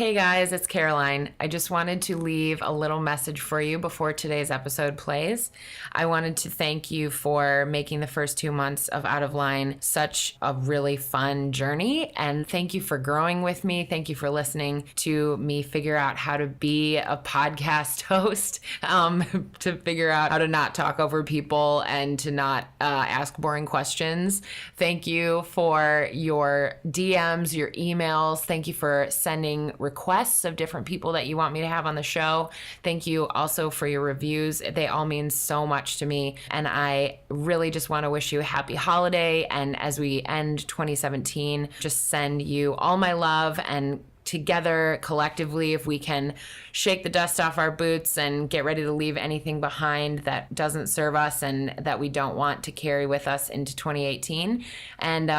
Hey guys, it's Caroline. I just wanted to leave a little message for you before today's episode plays. I wanted to thank you for making the first 2 months of Out of Line such a really fun journey. And thank you for growing with me. Thank you for listening to me figure out how to be a podcast host, to figure out how to not talk over people and to not ask boring questions. Thank you for your DMs, your emails. Thank you for sending requests of different people that you want me to have on the show. Thank you also for your reviews. They all mean so much to me. And I really just want to wish you a happy holiday. And as we end 2017, just send you all my love, and together collectively, if we can shake the dust off our boots and get ready to leave anything behind that doesn't serve us and that we don't want to carry with us into 2018. And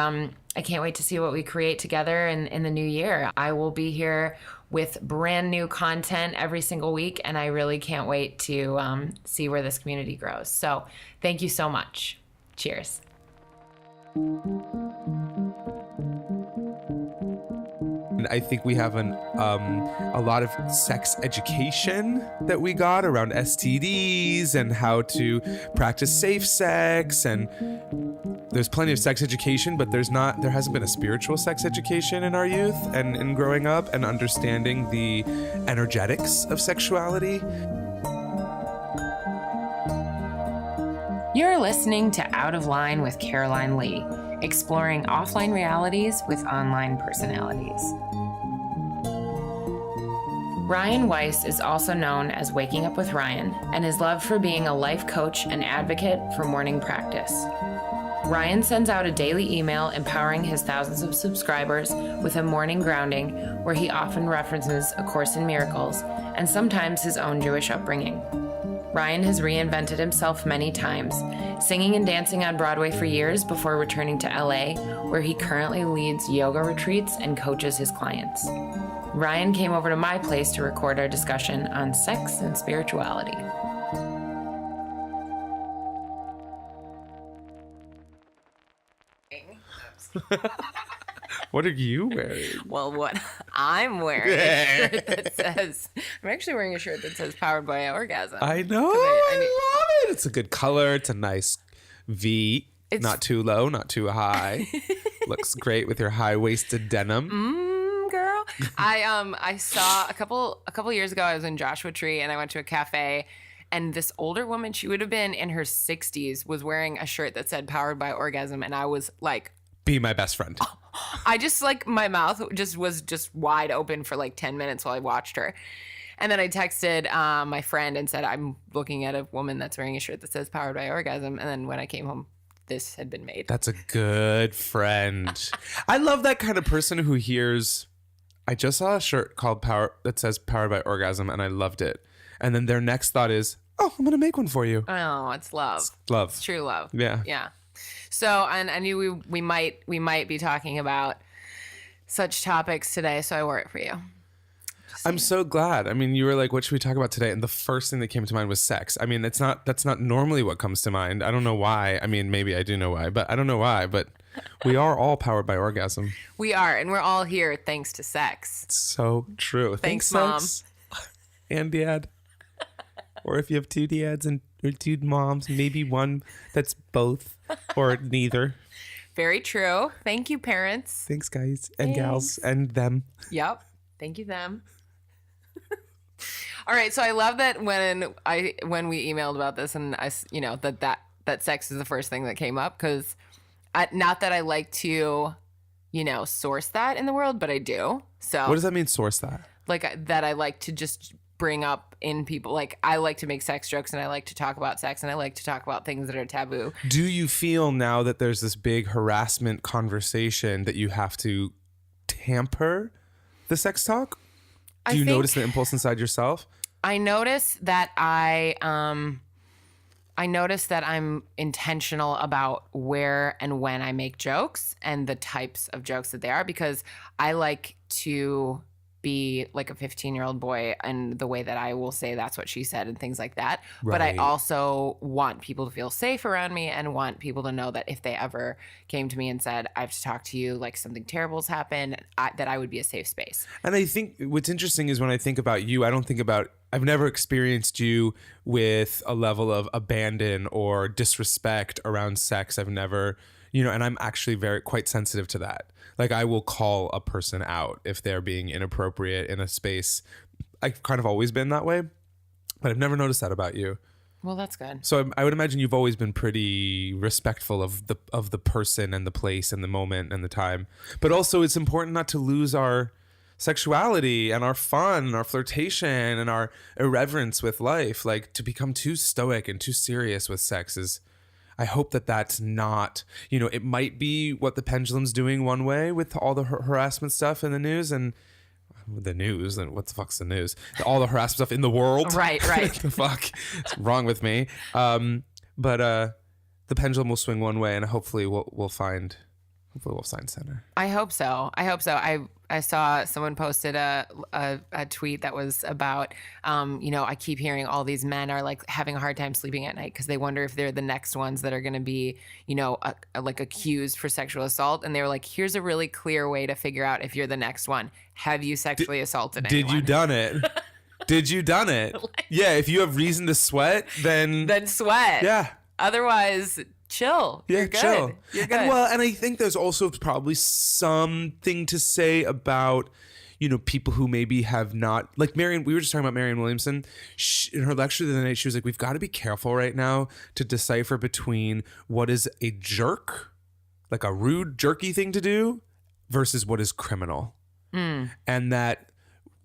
I can't wait to see what we create together in the new year. I will be here with brand new content every single week, and I really can't wait to see where this community grows. So thank you so much. Cheers. I think we have a lot of sex education that we got around STDs and how to practice safe sex, and there's plenty of sex education, but there hasn't been a spiritual sex education in our youth and in growing up and understanding the energetics of sexuality. You're listening to Out of Line with Caroline Lee, exploring offline realities with online personalities. Ryan Weiss is also known as Waking Up with Ryan, and is loved for being a life coach and advocate for morning practice. Ryan sends out a daily email empowering his thousands of subscribers with a morning grounding, where he often references A Course in Miracles and sometimes his own Jewish upbringing. Ryan has reinvented himself many times, singing and dancing on Broadway for years before returning to LA, where he currently leads yoga retreats and coaches his clients. Ryan came over to my place to record our discussion on sex and spirituality. What are you wearing? Well, what I'm wearing a shirt that says, I'm actually wearing a shirt that says Powered by Orgasm. I know. I love it. It's a good color. It's a nice V. It's not too low, not too high. Looks great with your high-waisted denim. Girl. I saw a couple years ago, I was in Joshua Tree and I went to a cafe, and this older woman, she would have been in her 60s, was wearing a shirt that said Powered by Orgasm, and I was like, be my best friend. I just my mouth was wide open for 10 minutes while I watched her. And then I texted my friend and said, I'm looking at a woman that's wearing a shirt that says Powered by Orgasm. And then when I came home, this had been made. That's a good friend. I love that kind of person who hears, I just saw a shirt called that says Powered by Orgasm, and I loved it. And then their next thought is, oh, I'm going to make one for you. Oh, it's love. It's love. It's true love. Yeah. Yeah. So, and I knew we might be talking about such topics today, so I wore it for you. I'm so glad. I mean, you were like, what should we talk about today? And the first thing that came to mind was sex. I mean, that's not normally what comes to mind. I don't know why. I mean, maybe I do know why, but I don't know why. But we are all powered by orgasm. We are, and we're all here thanks to sex. It's so true. Thanks Mom. Sex and dad. Or if you have two dads or two moms, maybe one that's both or neither. Very true. Thank you, parents. Thanks, guys and gals and them. Yep. Thank you, them. All right. So I love that when we emailed about this, and I, that sex is the first thing that came up, because not that I like to, source that in the world, but I do. So what does that mean? Source that? That I like to just bring up in people. I like to make sex jokes, and I like to talk about sex, and I like to talk about things that are taboo. Do you feel now that there's this big harassment conversation that you have to tamper the sex talk? Do you notice the impulse inside yourself? I notice that I'm intentional about where and when I make jokes and the types of jokes that they are, because I like to be like a 15-year-old boy and the way that I will say that's what she said and things like that. But I Right. also want people to feel safe around me and want people to know that if they ever came to me and said, I have to talk to you, like something terrible's happened, that I would be a safe space. And I think what's interesting is when I think about you, I've never experienced you with a level of abandon or disrespect around sex. I've never, and I'm actually quite sensitive to that. Like, I will call a person out if they're being inappropriate in a space. I've kind of always been that way, but I've never noticed that about you. Well, that's good. So I would imagine you've always been pretty respectful of the person and the place and the moment and the time. But also, it's important not to lose our sexuality and our fun and our flirtation and our irreverence with life. Like, to become too stoic and too serious with sex is, I hope that that's not, it might be what the pendulum's doing one way with all the harassment stuff in the news and what the fuck's the news? All the harassment stuff in the world. Right. The fuck is wrong with me? But the pendulum will swing one way and hopefully we'll find center. I hope so. I saw someone posted a tweet that was about, I keep hearing all these men are like having a hard time sleeping at night because they wonder if they're the next ones that are going to be, like accused for sexual assault. And they were like, here's a really clear way to figure out if you're the next one. Have you sexually assaulted anyone? Did you done it? Did you done it? Yeah. If you have reason to sweat, then sweat. Yeah. Otherwise, chill. Yeah, You're good. chill. You're good. And I think there's also probably something to say about, people who maybe have not, like Marianne. We were just talking about Marianne Williamson. In her lecture the other night, she was like, we've got to be careful right now to decipher between what is a jerk, like a rude, jerky thing to do, versus what is criminal. And that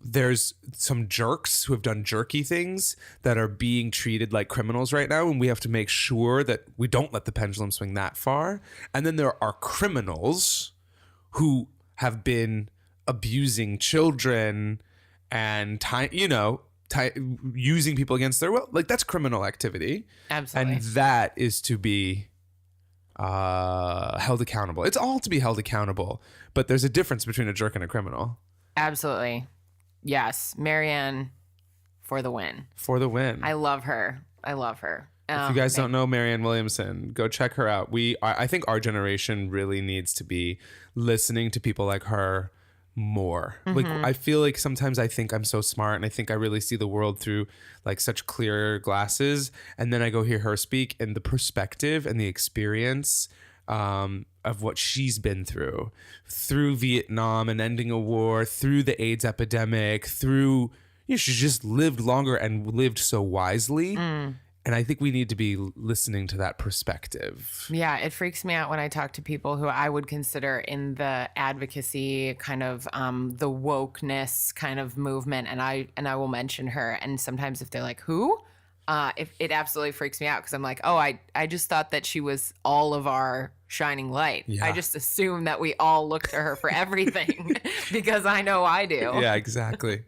there's some jerks who have done jerky things that are being treated like criminals right now, and we have to make sure that we don't let the pendulum swing that far. And then there are criminals who have been abusing children and using people against their will. Like, that's criminal activity. Absolutely. And that is to be held accountable. It's all to be held accountable, but there's a difference between a jerk and a criminal. Absolutely. Yes. Marianne for the win. For the win. I love her. If you guys don't know Marianne Williamson, go check her out. I think our generation really needs to be listening to people like her more. Like, I feel like sometimes I think I'm so smart and I think I really see the world through like such clear glasses, and then I go hear her speak and the perspective and the experience of what she's been through Vietnam and ending a war, through the AIDS epidemic, through she just lived longer and lived so wisely. And I think we need to be listening to that perspective. Yeah, it freaks me out when I talk to people who I would consider in the advocacy kind of the wokeness kind of movement, and I will mention her, and sometimes if they're like, who? It absolutely freaks me out because I'm like, oh, I just thought that she was all of our shining light. Yeah. I just assume that we all look to her for everything because I know I do. Yeah, exactly.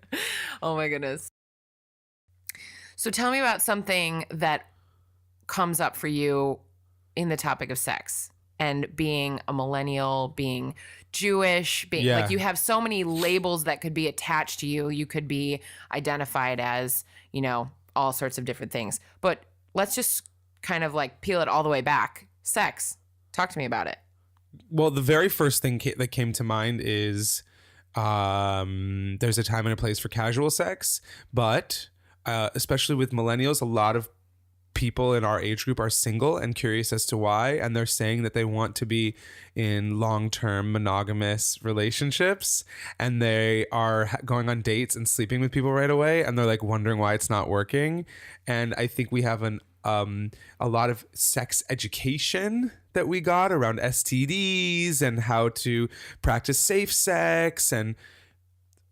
Oh my goodness. So tell me about something that comes up for you in the topic of sex and being a millennial, being Jewish, being like, you have so many labels that could be attached to you. You could be identified as, all sorts of different things. But let's just kind of like peel it all the way back. Sex. Talk to me about it. Well, the very first thing that came to mind is there's a time and a place for casual sex, but especially with millennials, a lot of people in our age group are single and curious as to why, and they're saying that they want to be in long-term monogamous relationships, and they are going on dates and sleeping with people right away, and they're like wondering why it's not working. And I think we have a lot of sex education that we got around STDs and how to practice safe sex, and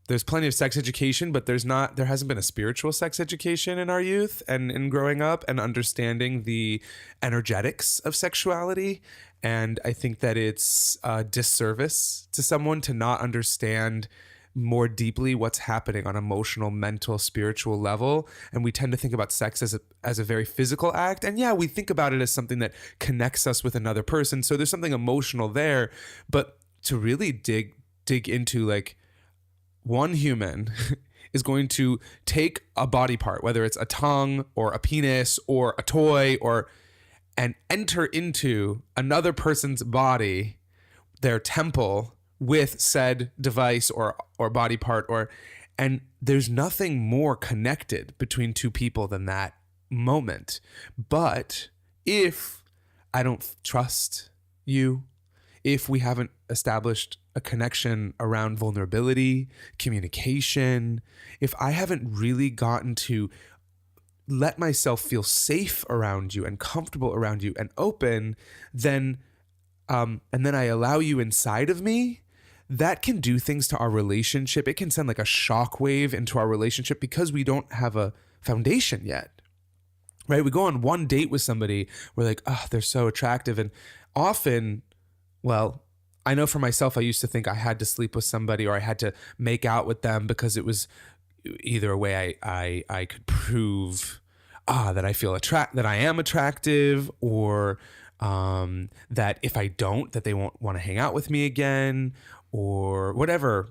there's plenty of sex education, but there hasn't been a spiritual sex education in our youth and in growing up and understanding the energetics of sexuality. And I think that it's a disservice to someone to not understand more deeply what's happening on emotional, mental, spiritual level. And we tend to think about sex as a very physical act. And yeah, we think about it as something that connects us with another person. So there's something emotional there, but to really dig into like, one human is going to take a body part, whether it's a tongue or a penis or a toy, and enter into another person's body, their temple, with said device or body part, and there's nothing more connected between two people than that moment. But if I don't trust you, if we haven't established a connection around vulnerability, communication, if I haven't really gotten to let myself feel safe around you and comfortable around you and open, then and then I allow you inside of me, that can do things to our relationship. It can send like a shockwave into our relationship because we don't have a foundation yet, right? We go on one date with somebody, we're like, oh, they're so attractive. And often, well, I know for myself, I used to think I had to sleep with somebody or I had to make out with them because it was either a way I could prove that I feel that I am attractive, or that if I don't, that they won't want to hang out with me again, or whatever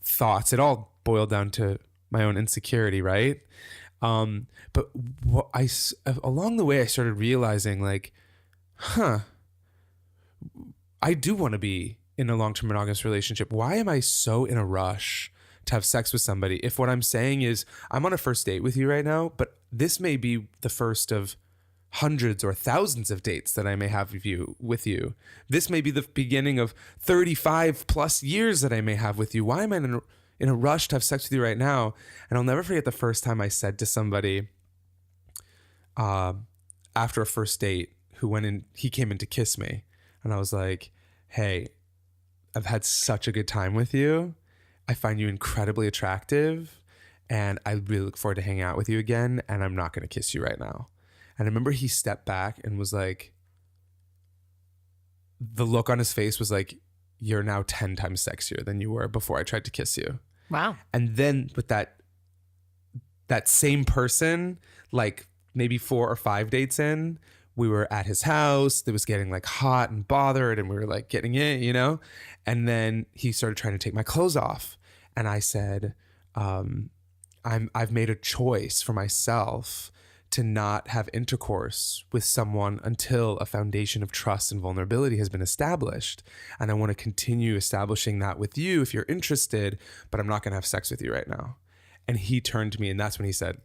thoughts. It all boiled down to my own insecurity, right? But along the way, I started realizing like, I do want to be in a long-term monogamous relationship. Why am I so in a rush to have sex with somebody? If what I'm saying is I'm on a first date with you right now, but this may be the first of hundreds or thousands of dates that I may have with you. This may be the beginning of 35 plus years that I may have with you. Why am I in a rush to have sex with you right now? And I'll never forget the first time I said to somebody after a first date he came in to kiss me. And I was like, hey, I've had such a good time with you. I find you incredibly attractive and I really look forward to hanging out with you again. And I'm not going to kiss you right now. And I remember he stepped back and was like, the look on his face was like, you're now 10 times sexier than you were before I tried to kiss you. Wow. And then with that same person, like maybe 4 or 5 dates in, we were at his house. It was getting like hot and bothered and we were like getting in, you know? And then he started trying to take my clothes off. And I said, I've made a choice for myself to not have intercourse with someone until a foundation of trust and vulnerability has been established. And I want to continue establishing that with you if you're interested, but I'm not going to have sex with you right now. And he turned to me and that's when he said,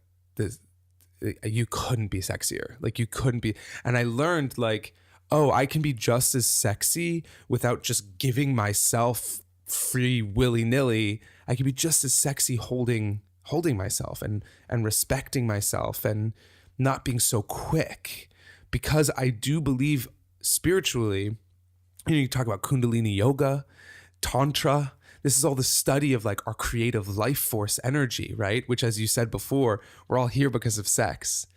you couldn't be sexier. Like you couldn't be. And I learned like, oh, I can be just as sexy without just giving myself free willy-nilly. I can be just as sexy holding myself and respecting myself and not being so quick, because I do believe spiritually, you talk about Kundalini yoga, Tantra. This is all the study of like our creative life force energy, right? Which, as you said before, we're all here because of sex.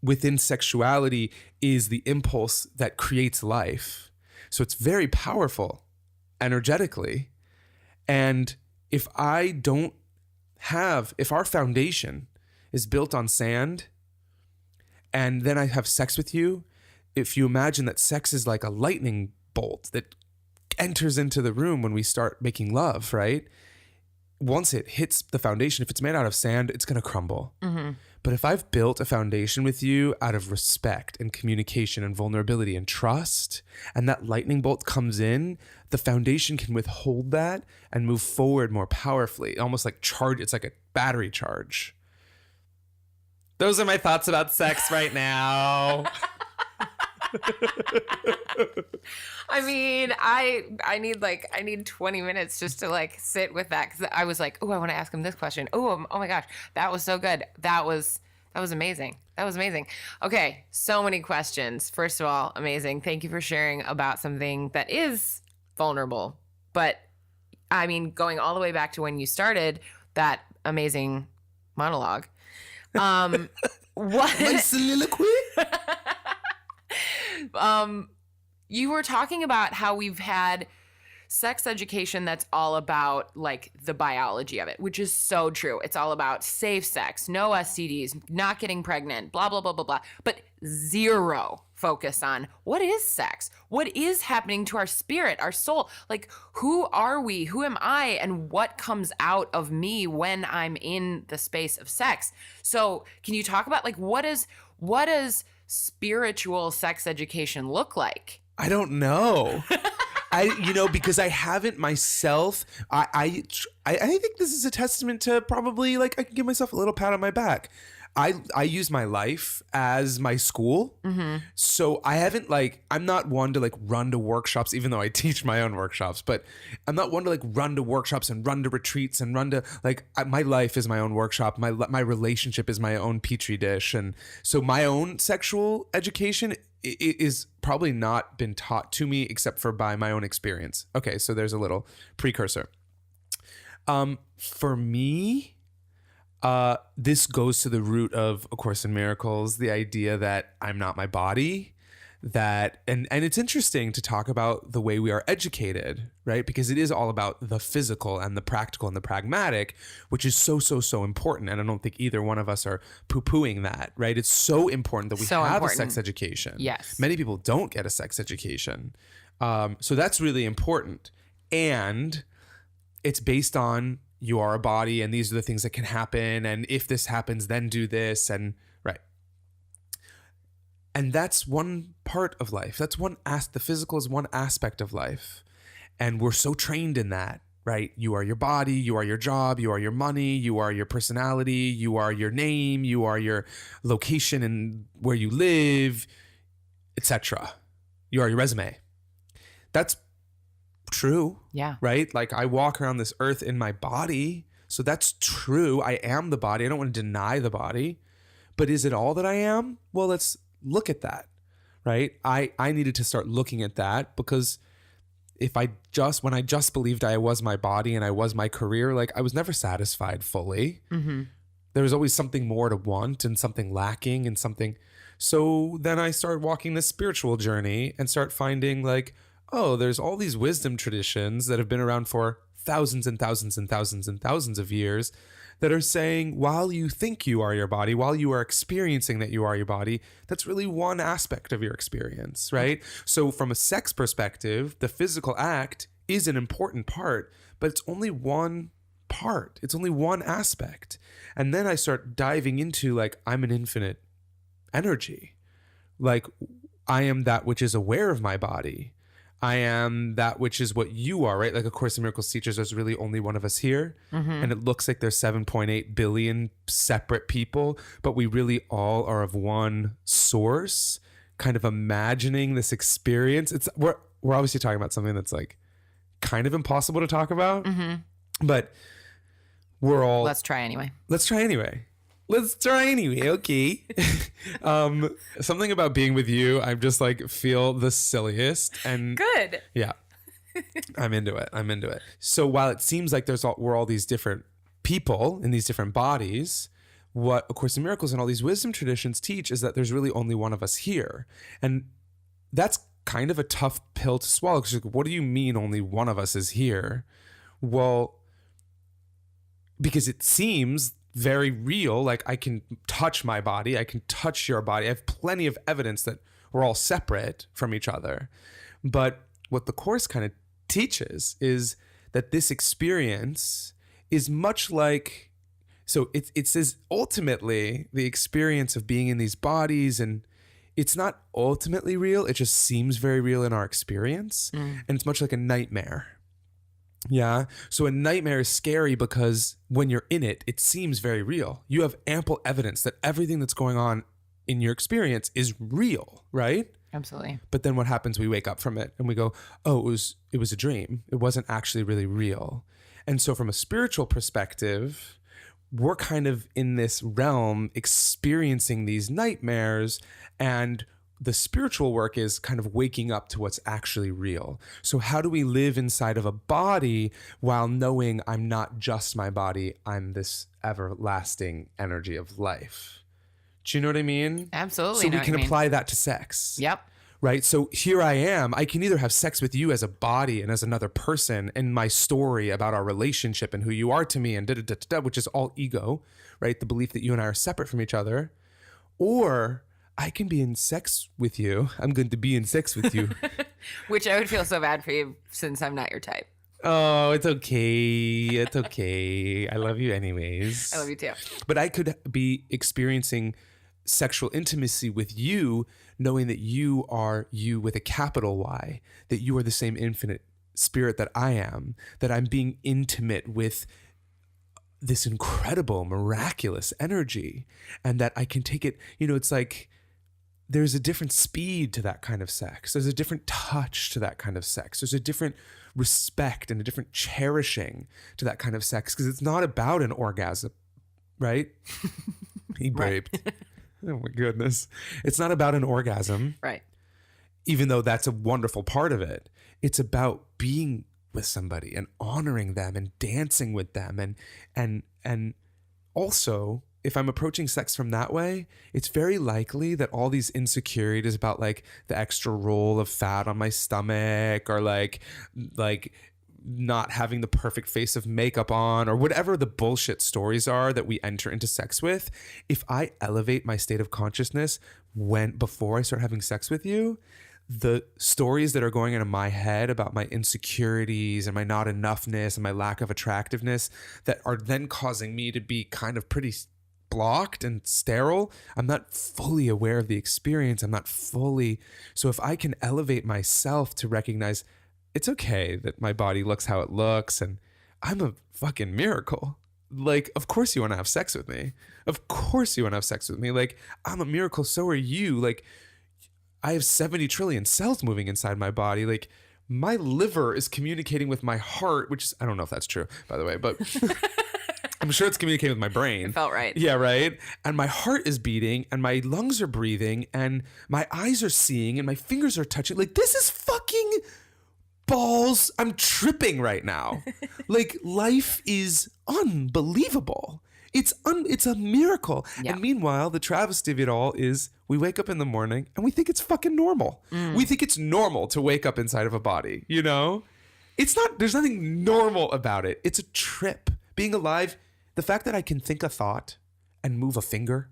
Within sexuality is the impulse that creates life. So it's very powerful energetically. And if our foundation is built on sand and then I have sex with you, if you imagine that sex is like a lightning bolt that enters into the room when we start making love, right? Once it hits the foundation, if it's made out of sand, it's going to crumble. Mm-hmm. But if I've built a foundation with you out of respect and communication and vulnerability and trust, and that lightning bolt comes in, the foundation can withhold that and move forward more powerfully, almost like charge. It's like a battery charge. Those are my thoughts about sex right now. I mean, I need 20 minutes just to like sit with that, because I was like, oh, I want to ask him this question. Oh my gosh, that was so good. That was amazing. That was amazing. Okay, so many questions. First of all, amazing. Thank you for sharing about something that is vulnerable. But I mean, going all the way back to when you started that amazing monologue. What? My soliloquy? You were talking about how we've had sex education that's all about like the biology of it, which is so true. It's all about safe sex, no STDs, not getting pregnant, blah, blah, blah, blah, blah. But zero focus on what is sex? What is happening to our spirit, our soul? Like, who are we? Who am I? And what comes out of me when I'm in the space of sex? So can you talk about like, what does spiritual sex education look like? I don't know. Because I haven't myself. I think this is a testament to probably like I can give myself a little pat on my back. I use my life as my school. Mm-hmm. So I haven't I'm not one to like run to workshops, even though I teach my own workshops, but I'm not one to like run to workshops and run to retreats and run to my life is my own workshop. My relationship is my own petri dish. And so my own sexual education is probably not been taught to me except for by my own experience. Okay. So there's a little precursor. For me, this goes to the root of A Course in Miracles, the idea that I'm not my body, and it's interesting to talk about the way we are educated, right? Because it is all about the physical and the practical and the pragmatic, which is so, so, so important. And I don't think either one of us are poo-pooing that, right? It's so important that we have a sex education. Yes. Many people don't get a sex education. So that's really important. And it's based on you are a body and these are the things that can happen. And if this happens, then do this. And right. And that's one part of life. That's the physical is one aspect of life. And we're so trained in that, right? You are your body, you are your job, you are your money, you are your personality, you are your name, you are your location and where you live, etc. You are your resume. That's true. Yeah. Right? Like I walk around this earth in my body. So that's true. I am the body. I don't want to deny the body. But is it all that I am? Well, let's look at that. Right? I needed to start looking at that because when I just believed I was my body and I was my career, like I was never satisfied fully. Mm-hmm. There was always something more to want and something lacking and something. So then I started walking this spiritual journey and start finding like, oh, there's all these wisdom traditions that have been around for thousands and thousands and thousands and thousands of years that are saying while you think you are your body, while you are experiencing that you are your body, that's really one aspect of your experience, right? So from a sex perspective, the physical act is an important part, but it's only one part. It's only one aspect. And then I start diving into like, I'm an infinite energy. Like I am that which is aware of my body. I am that which is what you are, right? Like A Course in Miracles teaches there's really only one of us here. Mm-hmm. And it looks like there's 7.8 billion separate people, but we really all are of one source, kind of imagining this experience. We're obviously talking about something that's like kind of impossible to talk about, mm-hmm. but we're all... Let's try anyway. Okay. Something about being with you, I just like feel the silliest and good. Yeah. I'm into it. So while it seems like we're all these different people in these different bodies, what A Course in Miracles and all these wisdom traditions teach is that there's really only one of us here. And that's kind of a tough pill to swallow. Because what do you mean only one of us is here? Well, because it seems very real. Like I can touch my body. I can touch your body. I have plenty of evidence that we're all separate from each other. But what the Course kind of teaches is that this experience is much like, so it says ultimately the experience of being in these bodies, and it's not ultimately real. It just seems very real in our experience. And it's much like a nightmare. Yeah. So a nightmare is scary because when you're in it, it seems very real. You have ample evidence that everything that's going on in your experience is real, right? Absolutely. But then what happens? We wake up from it and we go, oh, it was a dream. It wasn't actually really real. And so from a spiritual perspective, we're kind of in this realm experiencing these nightmares, and the spiritual work is kind of waking up to what's actually real. So how do we live inside of a body while knowing I'm not just my body, I'm this everlasting energy of life? Do you know what I mean? Absolutely. So we can apply that to sex. Yep. right? So here I am. I can either have sex with you as a body and as another person, and my story about our relationship and who you are to me, and which is all ego, right? The belief that you and I are separate from each other. Or I can be in sex with you. I'm going to be in sex with you. Which I would feel so bad for you since I'm not your type. Oh, it's okay. It's okay. I love you anyways. I love you too. But I could be experiencing sexual intimacy with you, knowing that you are you with a capital Y, that you are the same infinite spirit that I am, that I'm being intimate with this incredible, miraculous energy, and that I can take it, it's like there's a different speed to that kind of sex. There's a different touch to that kind of sex. There's a different respect and a different cherishing to that kind of sex, because it's not about an orgasm, right? He burped. Oh my goodness. It's not about an orgasm. Right. Even though that's a wonderful part of it. It's about being with somebody and honoring them and dancing with them. And also, if I'm approaching sex from that way, it's very likely that all these insecurities about like the extra roll of fat on my stomach, or like not having the perfect face of makeup on, or whatever the bullshit stories are that we enter into sex with, if I elevate my state of consciousness before I start having sex with you, the stories that are going into my head about my insecurities and my not enoughness and my lack of attractiveness that are then causing me to be kind of pretty blocked and sterile, I'm not fully aware of the experience. So if I can elevate myself to recognize it's okay that my body looks how it looks, and I'm a fucking miracle. Like, of course you want to have sex with me. Of course you want to have sex with me. Like, I'm a miracle. So are you. Like, I have 70 trillion cells moving inside my body. Like, my liver is communicating with my heart, which is, I don't know if that's true, by the way, but I'm sure it's communicating with my brain. It felt right. Yeah, right? And my heart is beating, and my lungs are breathing, and my eyes are seeing, and my fingers are touching. Like, this is fucking balls. I'm tripping right now. Like, life is unbelievable. It's a miracle. Yeah. And meanwhile, the travesty of it all is we wake up in the morning and we think it's fucking normal. We think it's normal to wake up inside of a body, It's not, there's nothing normal about it. It's a trip. Being alive, the fact that I can think a thought and move a finger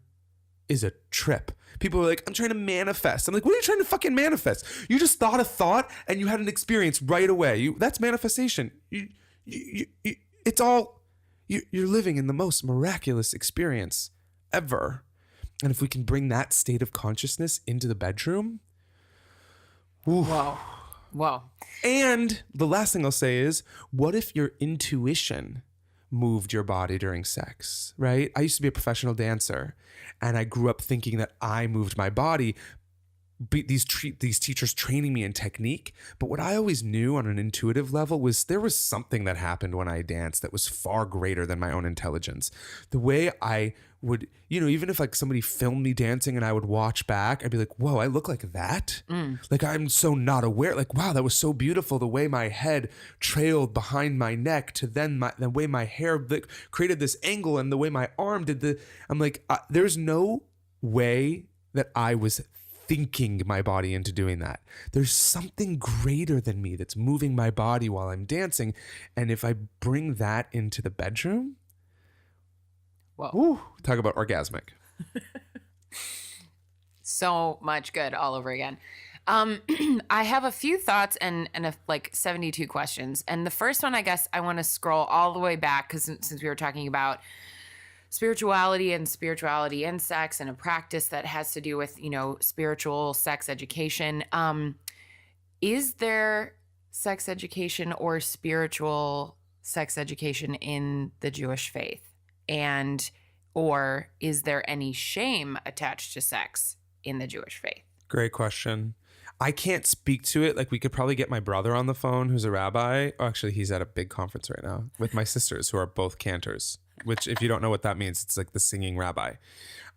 is a trip. People are like, I'm trying to manifest. I'm like, what are you trying to fucking manifest? You just thought a thought and you had an experience right away. That's manifestation. It's all, you're living in the most miraculous experience ever. And if we can bring that state of consciousness into the bedroom. Ooh. Whoa. And the last thing I'll say is, what if your intuition moved your body during sex, right? I used to be a professional dancer, and I grew up thinking that I moved my body. These teachers training me in technique. But what I always knew on an intuitive level was there was something that happened when I danced that was far greater than my own intelligence. The way I would, even if like somebody filmed me dancing and I would watch back, I'd be like, whoa, I look like that? Like, I'm so not aware. Like, wow, that was so beautiful. The way my head trailed behind my neck to then the way my hair created this angle, and the way my arm did I'm like, there's no way that I was thinking my body into doing that. There's something greater than me that's moving my body while I'm dancing. And if I bring that into the bedroom, talk about orgasmic. So much good all over again. I have a few thoughts and 72 questions. And the first one, I guess I want to scroll all the way back, because since we were talking about spirituality and sex and a practice that has to do with, spiritual sex education. Is there sex education or spiritual sex education in the Jewish faith? Or is there any shame attached to sex in the Jewish faith? Great question. I can't speak to it. Like, we could probably get my brother on the phone, who's a rabbi. Oh, actually, he's at a big conference right now with my sisters, who are both cantors. Which, if you don't know what that means, it's like the singing rabbi.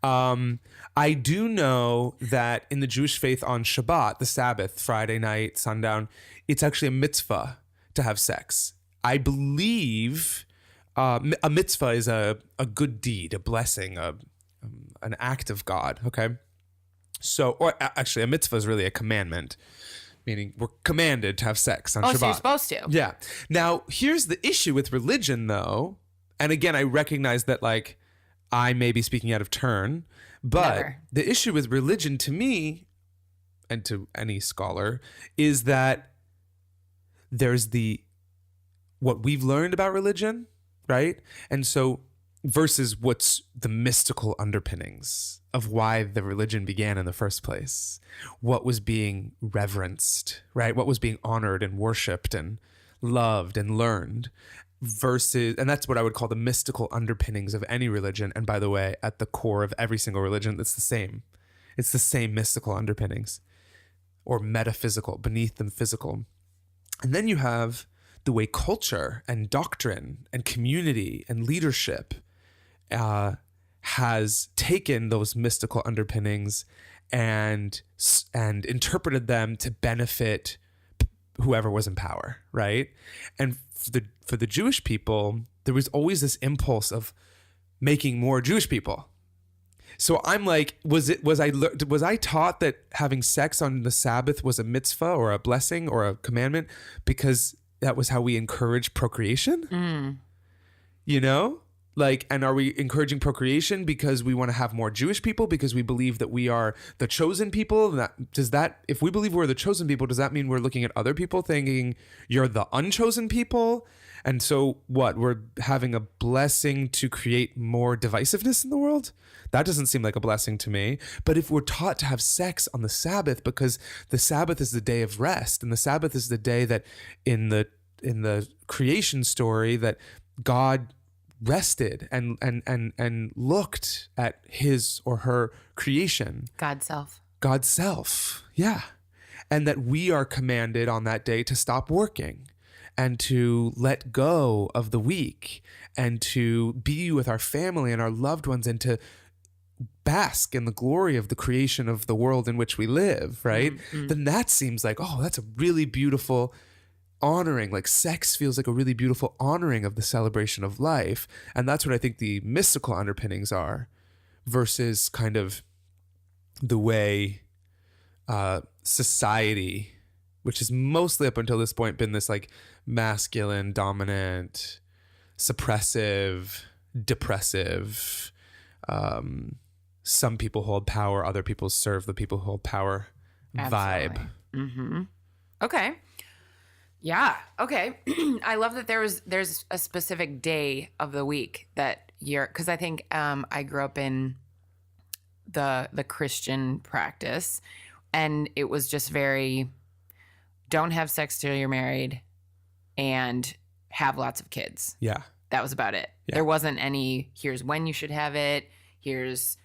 I do know that in the Jewish faith on Shabbat, the Sabbath, Friday night, sundown, it's actually a mitzvah to have sex. I believe a mitzvah is a good deed, a blessing, an act of God, okay? So, or actually, a mitzvah is really a commandment, meaning we're commanded to have sex on Shabbat. So you're supposed to. Yeah. Now, here's the issue with religion, though. And again, I recognize that, like, I may be speaking out of turn, but Never. the issue with religion to me and to any scholar is that there's what we've learned about religion, right? And so versus what's the mystical underpinnings of why the religion began in the first place, what was being reverenced, right? What was being honored and worshiped and loved and learned versus, and that's what I would call the mystical underpinnings of any religion. And by the way, at the core of every single religion, it's the same. It's the same mystical underpinnings or metaphysical beneath the physical. And then you have the way culture and doctrine and community and leadership has taken those mystical underpinnings and interpreted them to benefit whoever was in power, right? And for the Jewish people, there was always this impulse of making more Jewish people. So I'm like, was I taught that having sex on the Sabbath was a mitzvah or a blessing or a commandment because that was how we encourage procreation? You know? Like, and are we encouraging procreation because we want to have more Jewish people because we believe that we are the chosen people? If we believe we're the chosen people, does that mean we're looking at other people thinking you're the unchosen people? And so what? We're having a blessing to create more divisiveness in the world? That doesn't seem like a blessing to me. But if we're taught to have sex on the Sabbath because the Sabbath is the day of rest and the Sabbath is the day that in the creation story that God rested and looked at his or her creation. God's self. Yeah. And that we are commanded on that day to stop working and to let go of the week and to be with our family and our loved ones and to bask in the glory of the creation of the world in which we live, right? Then that seems like, oh, that's a really beautiful honoring. Like sex feels like a really beautiful honoring of the celebration of life. And that's what I think the mystical underpinnings are versus kind of the way society, which has mostly up until this point been this like masculine, dominant, suppressive, depressive, some people hold power, other people serve the people who hold power vibe. Okay. Yeah. Okay. I love that there's a specific day of the week that because I think I grew up in the Christian practice, and it was just very don't have sex till you're married and have lots of kids. Yeah. That was about it. Yeah. There wasn't any here's when you should have it.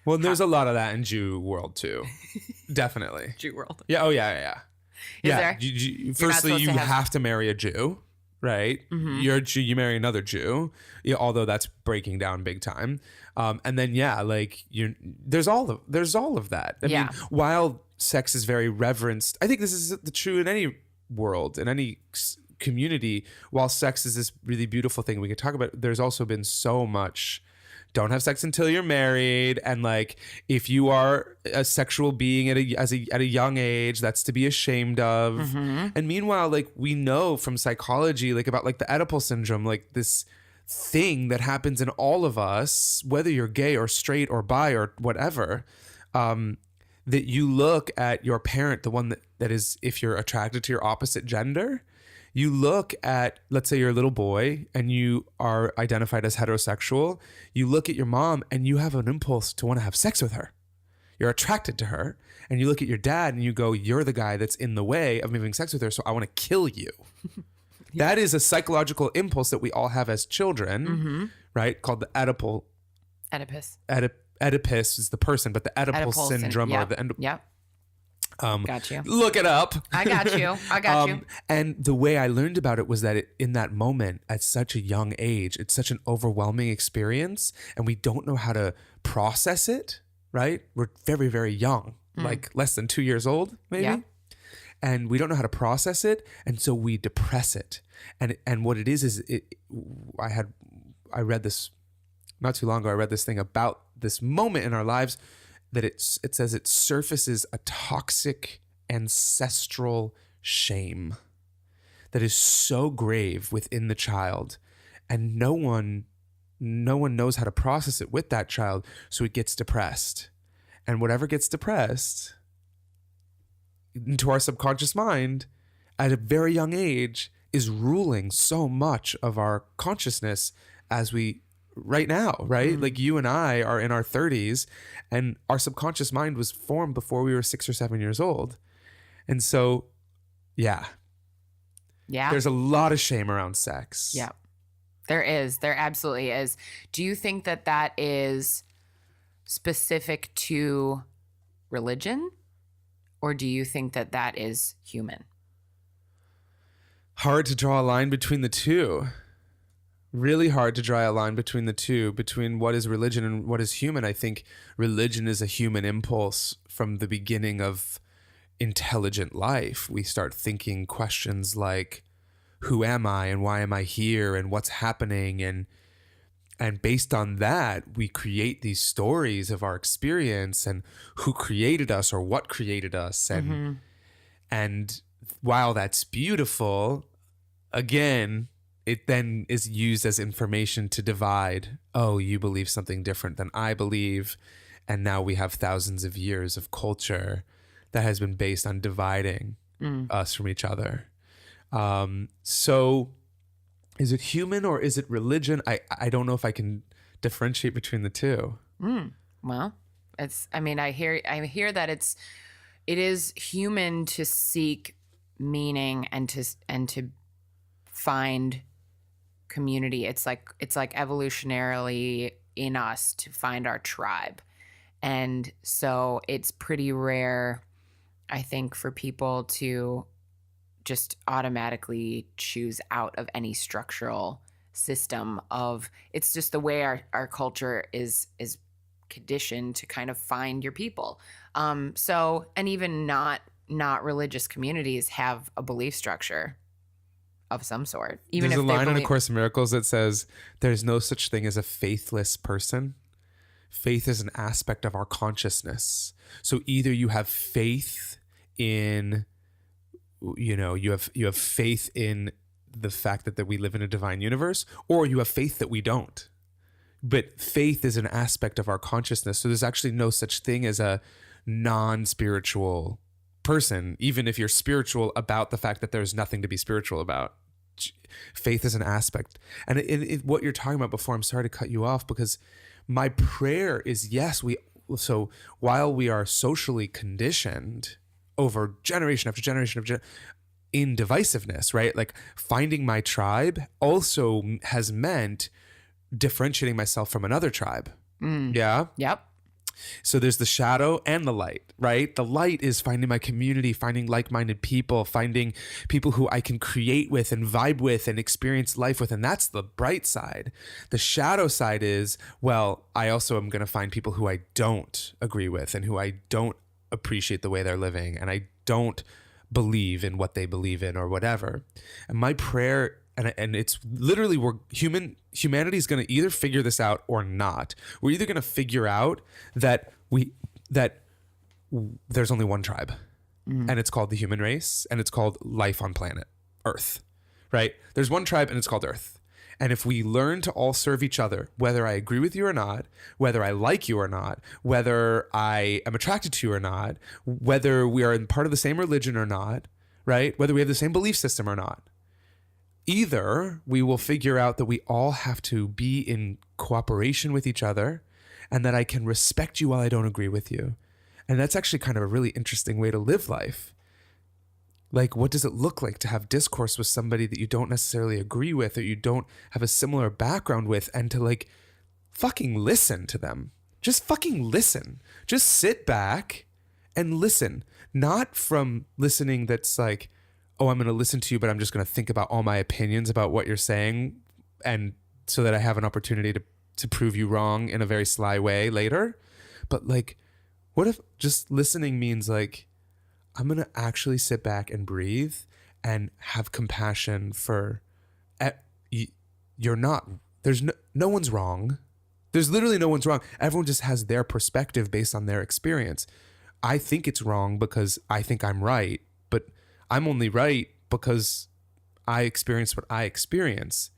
Well, there's a lot of that in Jew world too. Definitely. Jew world. Yeah. Oh yeah. Is there? Firstly, you have to marry a Jew, right? You're a Jew, you marry another Jew, although that's breaking down big time. And then like there's all of that. I mean, while sex is very reverenced, I think this is true in any world, in any community. While sex is this really beautiful thing we can talk about, there's also been so much. Don't have sex until you're married, and like if you are a sexual being at a young age, that's to be ashamed of. And meanwhile, like we know from psychology, like about like the Oedipal syndrome, like this thing that happens in all of us, whether you're gay or straight or bi or whatever, that you look at your parent, the one that is, if you're attracted to your opposite gender. You look at, let's say you're a little boy and you are identified as heterosexual. You look at your mom and you have an impulse to want to have sex with her. You're attracted to her. And you look at your dad and you go, you're the guy that's in the way of me having sex with her, so I want to kill you. That is a psychological impulse that we all have as children, right? Called the Oedipus. Oedipus is the person, but the Oedipal syndrome or the end. Yep. Got you. Look it up. I got you. And the way I learned about it was that in that moment, at such a young age, it's such an overwhelming experience, and we don't know how to process it, right? We're very, very young, like less than 2 years old, maybe. Yeah. And we don't know how to process it, and so we depress it. And what it is I read this not too long ago. I read this thing about this moment in our lives that it says it surfaces a toxic ancestral shame that is so grave within the child, and no one knows how to process it with that child, so it gets depressed. And whatever gets depressed into our subconscious mind at a very young age is ruling so much of our consciousness as we right now, right? Like you and I are in our 30s, and our subconscious mind was formed before we were 6 or 7 years old. And so, yeah, there's a lot of shame around sex. Yeah, there absolutely is. Do you think that is specific to religion, or do you think that is human? Hard to draw a line between the two. Really hard to draw a line between the two, between what is religion and what is human. I think religion is a human impulse from the beginning of intelligent life. We start thinking questions like, who am I and why am I here and what's happening? And based on that, we create these stories of our experience and who created us or what created us. And while that's beautiful, again, it then is used as information to divide. Oh, you believe something different than I believe. And now we have thousands of years of culture that has been based on dividing us from each other. So is it human or is it religion? I don't know if I can differentiate between the two. Well, I hear that it is human to seek meaning and to find community. It's like evolutionarily in us to find our tribe. And so it's pretty rare, I think, for people to just automatically choose out of any structural system of, it's just the way our culture is conditioned to kind of find your people. So, and even not religious communities have a belief structure of some sort. Even There's if a line in A Course in Miracles that says, there's no such thing as a faithless person. Faith is an aspect of our consciousness. So either you have faith in, you have faith in the fact that we live in a divine universe, or you have faith that we don't. But faith is an aspect of our consciousness. So there's actually no such thing as a non-spiritual person, even if you're spiritual about the fact that there's nothing to be spiritual about. Faith is an aspect. And what you're talking about before, I'm sorry to cut you off, because my prayer is, yes, so while we are socially conditioned over generation after generation in divisiveness, right? Like finding my tribe also has meant differentiating myself from another tribe. Yeah. Yep. So there's the shadow and the light, right? The light is finding my community, finding like-minded people, finding people who I can create with and vibe with and experience life with. And that's the bright side. The shadow side is, well, I also am going to find people who I don't agree with and who I don't appreciate the way they're living, and I don't believe in what they believe in or whatever. And my prayer, and it's literally, humanity is going to either figure this out or not. We're either going to figure out that there's only one tribe, and it's called the human race, and it's called life on planet Earth, right? There's one tribe and it's called Earth. And if we learn to all serve each other, whether I agree with you or not, whether I like you or not, whether I am attracted to you or not, whether we are in part of the same religion or not, right? Whether we have the same belief system or not, either we will figure out that we all have to be in cooperation with each other, and that I can respect you while I don't agree with you. And that's actually kind of a really interesting way to live life. Like, what does it look like to have discourse with somebody that you don't necessarily agree with, or you don't have a similar background with, and to like fucking listen to them? Just fucking listen. Just sit back and listen. Not from listening that's like, oh, I'm going to listen to you, but I'm just going to think about all my opinions about what you're saying, and so that I have an opportunity to prove you wrong in a very sly way later. But like, what if just listening means like, I'm going to actually sit back and breathe and have compassion for, there's no one's wrong. There's literally no one's wrong. Everyone just has their perspective based on their experience. I think it's wrong because I think I'm right, but I'm only right because I experience what I experience.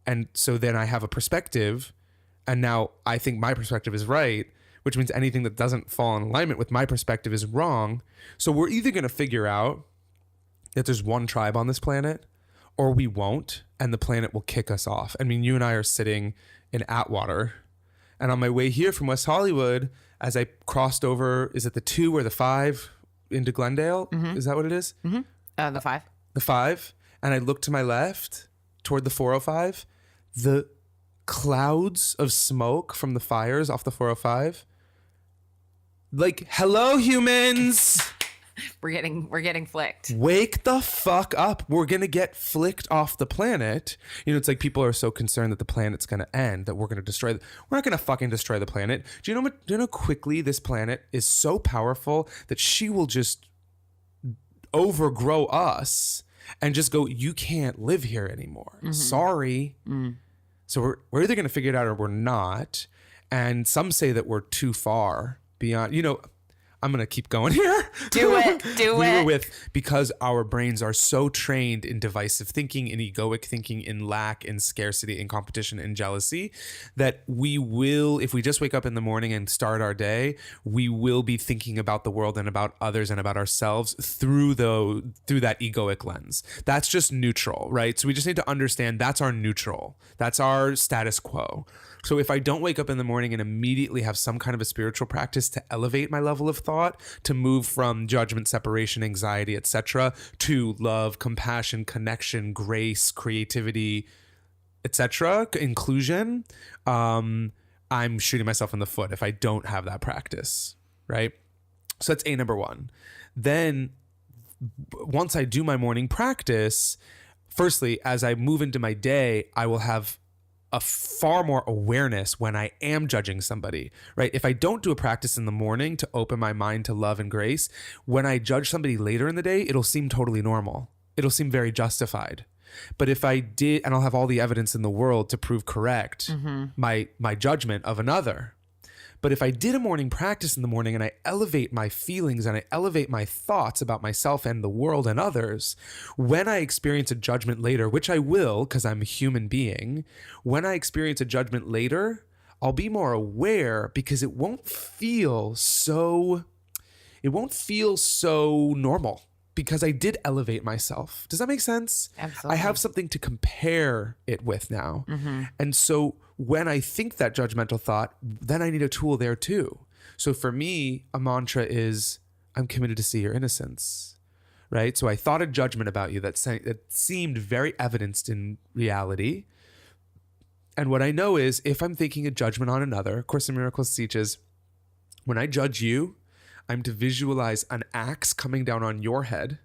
And so then I have a perspective, and now I think my perspective is right, which means anything that doesn't fall in alignment with my perspective is wrong. So we're either going to figure out that there's one tribe on this planet, or we won't, and the planet will kick us off. I mean, you and I are sitting in Atwater, and on my way here from West Hollywood, as I crossed over, is it the 2 or the 5 into Glendale? Mm-hmm. Is that what it is? Mm-hmm. The 5. The 5. And I looked to my left toward the 405. The clouds of smoke from the fires off the 405. Like, hello, humans. We're getting flicked. Wake the fuck up. We're going to get flicked off the planet. You know, it's like people are so concerned that the planet's going to end, that we're going to destroy. We're not going to fucking destroy the planet. Do you know how quickly this planet is so powerful that she will just overgrow us and just go, you can't live here anymore. Mm-hmm. Sorry. Mm. So we're either going to figure it out or we're not. And some say that we're too far beyond, you know, I'm going to keep going here. Do it. We were because our brains are so trained in divisive thinking, in egoic thinking, in lack, in scarcity, in competition, in jealousy, that we will, if we just wake up in the morning and start our day, we will be thinking about the world and about others and about ourselves through that egoic lens. That's just neutral, right? So we just need to understand that's our neutral. That's our status quo. So if I don't wake up in the morning and immediately have some kind of a spiritual practice to elevate my level of thought, to move from judgment, separation, anxiety, etc., to love, compassion, connection, grace, creativity, etc., inclusion, I'm shooting myself in the foot if I don't have that practice, right? So that's A, number 1. Then once I do my morning practice, firstly, as I move into my day, I will have a far more awareness when I am judging somebody, right? If I don't do a practice in the morning to open my mind to love and grace, when I judge somebody later in the day, it'll seem totally normal. It'll seem very justified. But if I did, and I'll have all the evidence in the world to prove correct my judgment of another. But if I did a morning practice in the morning and I elevate my feelings and I elevate my thoughts about myself and the world and others, when I experience a judgment later, which I will because I'm a human being, when I experience a judgment later, I'll be more aware because it won't feel so normal because I did elevate myself. Does that make sense? Absolutely. I have something to compare it with now. Mm-hmm. And so when I think that judgmental thought, then I need a tool there too. So for me, a mantra is, I'm committed to see your innocence, right? So I thought a judgment about you that seemed very evidenced in reality. And what I know is if I'm thinking a judgment on another, Course in Miracles teaches, when I judge you, I'm to visualize an axe coming down on your head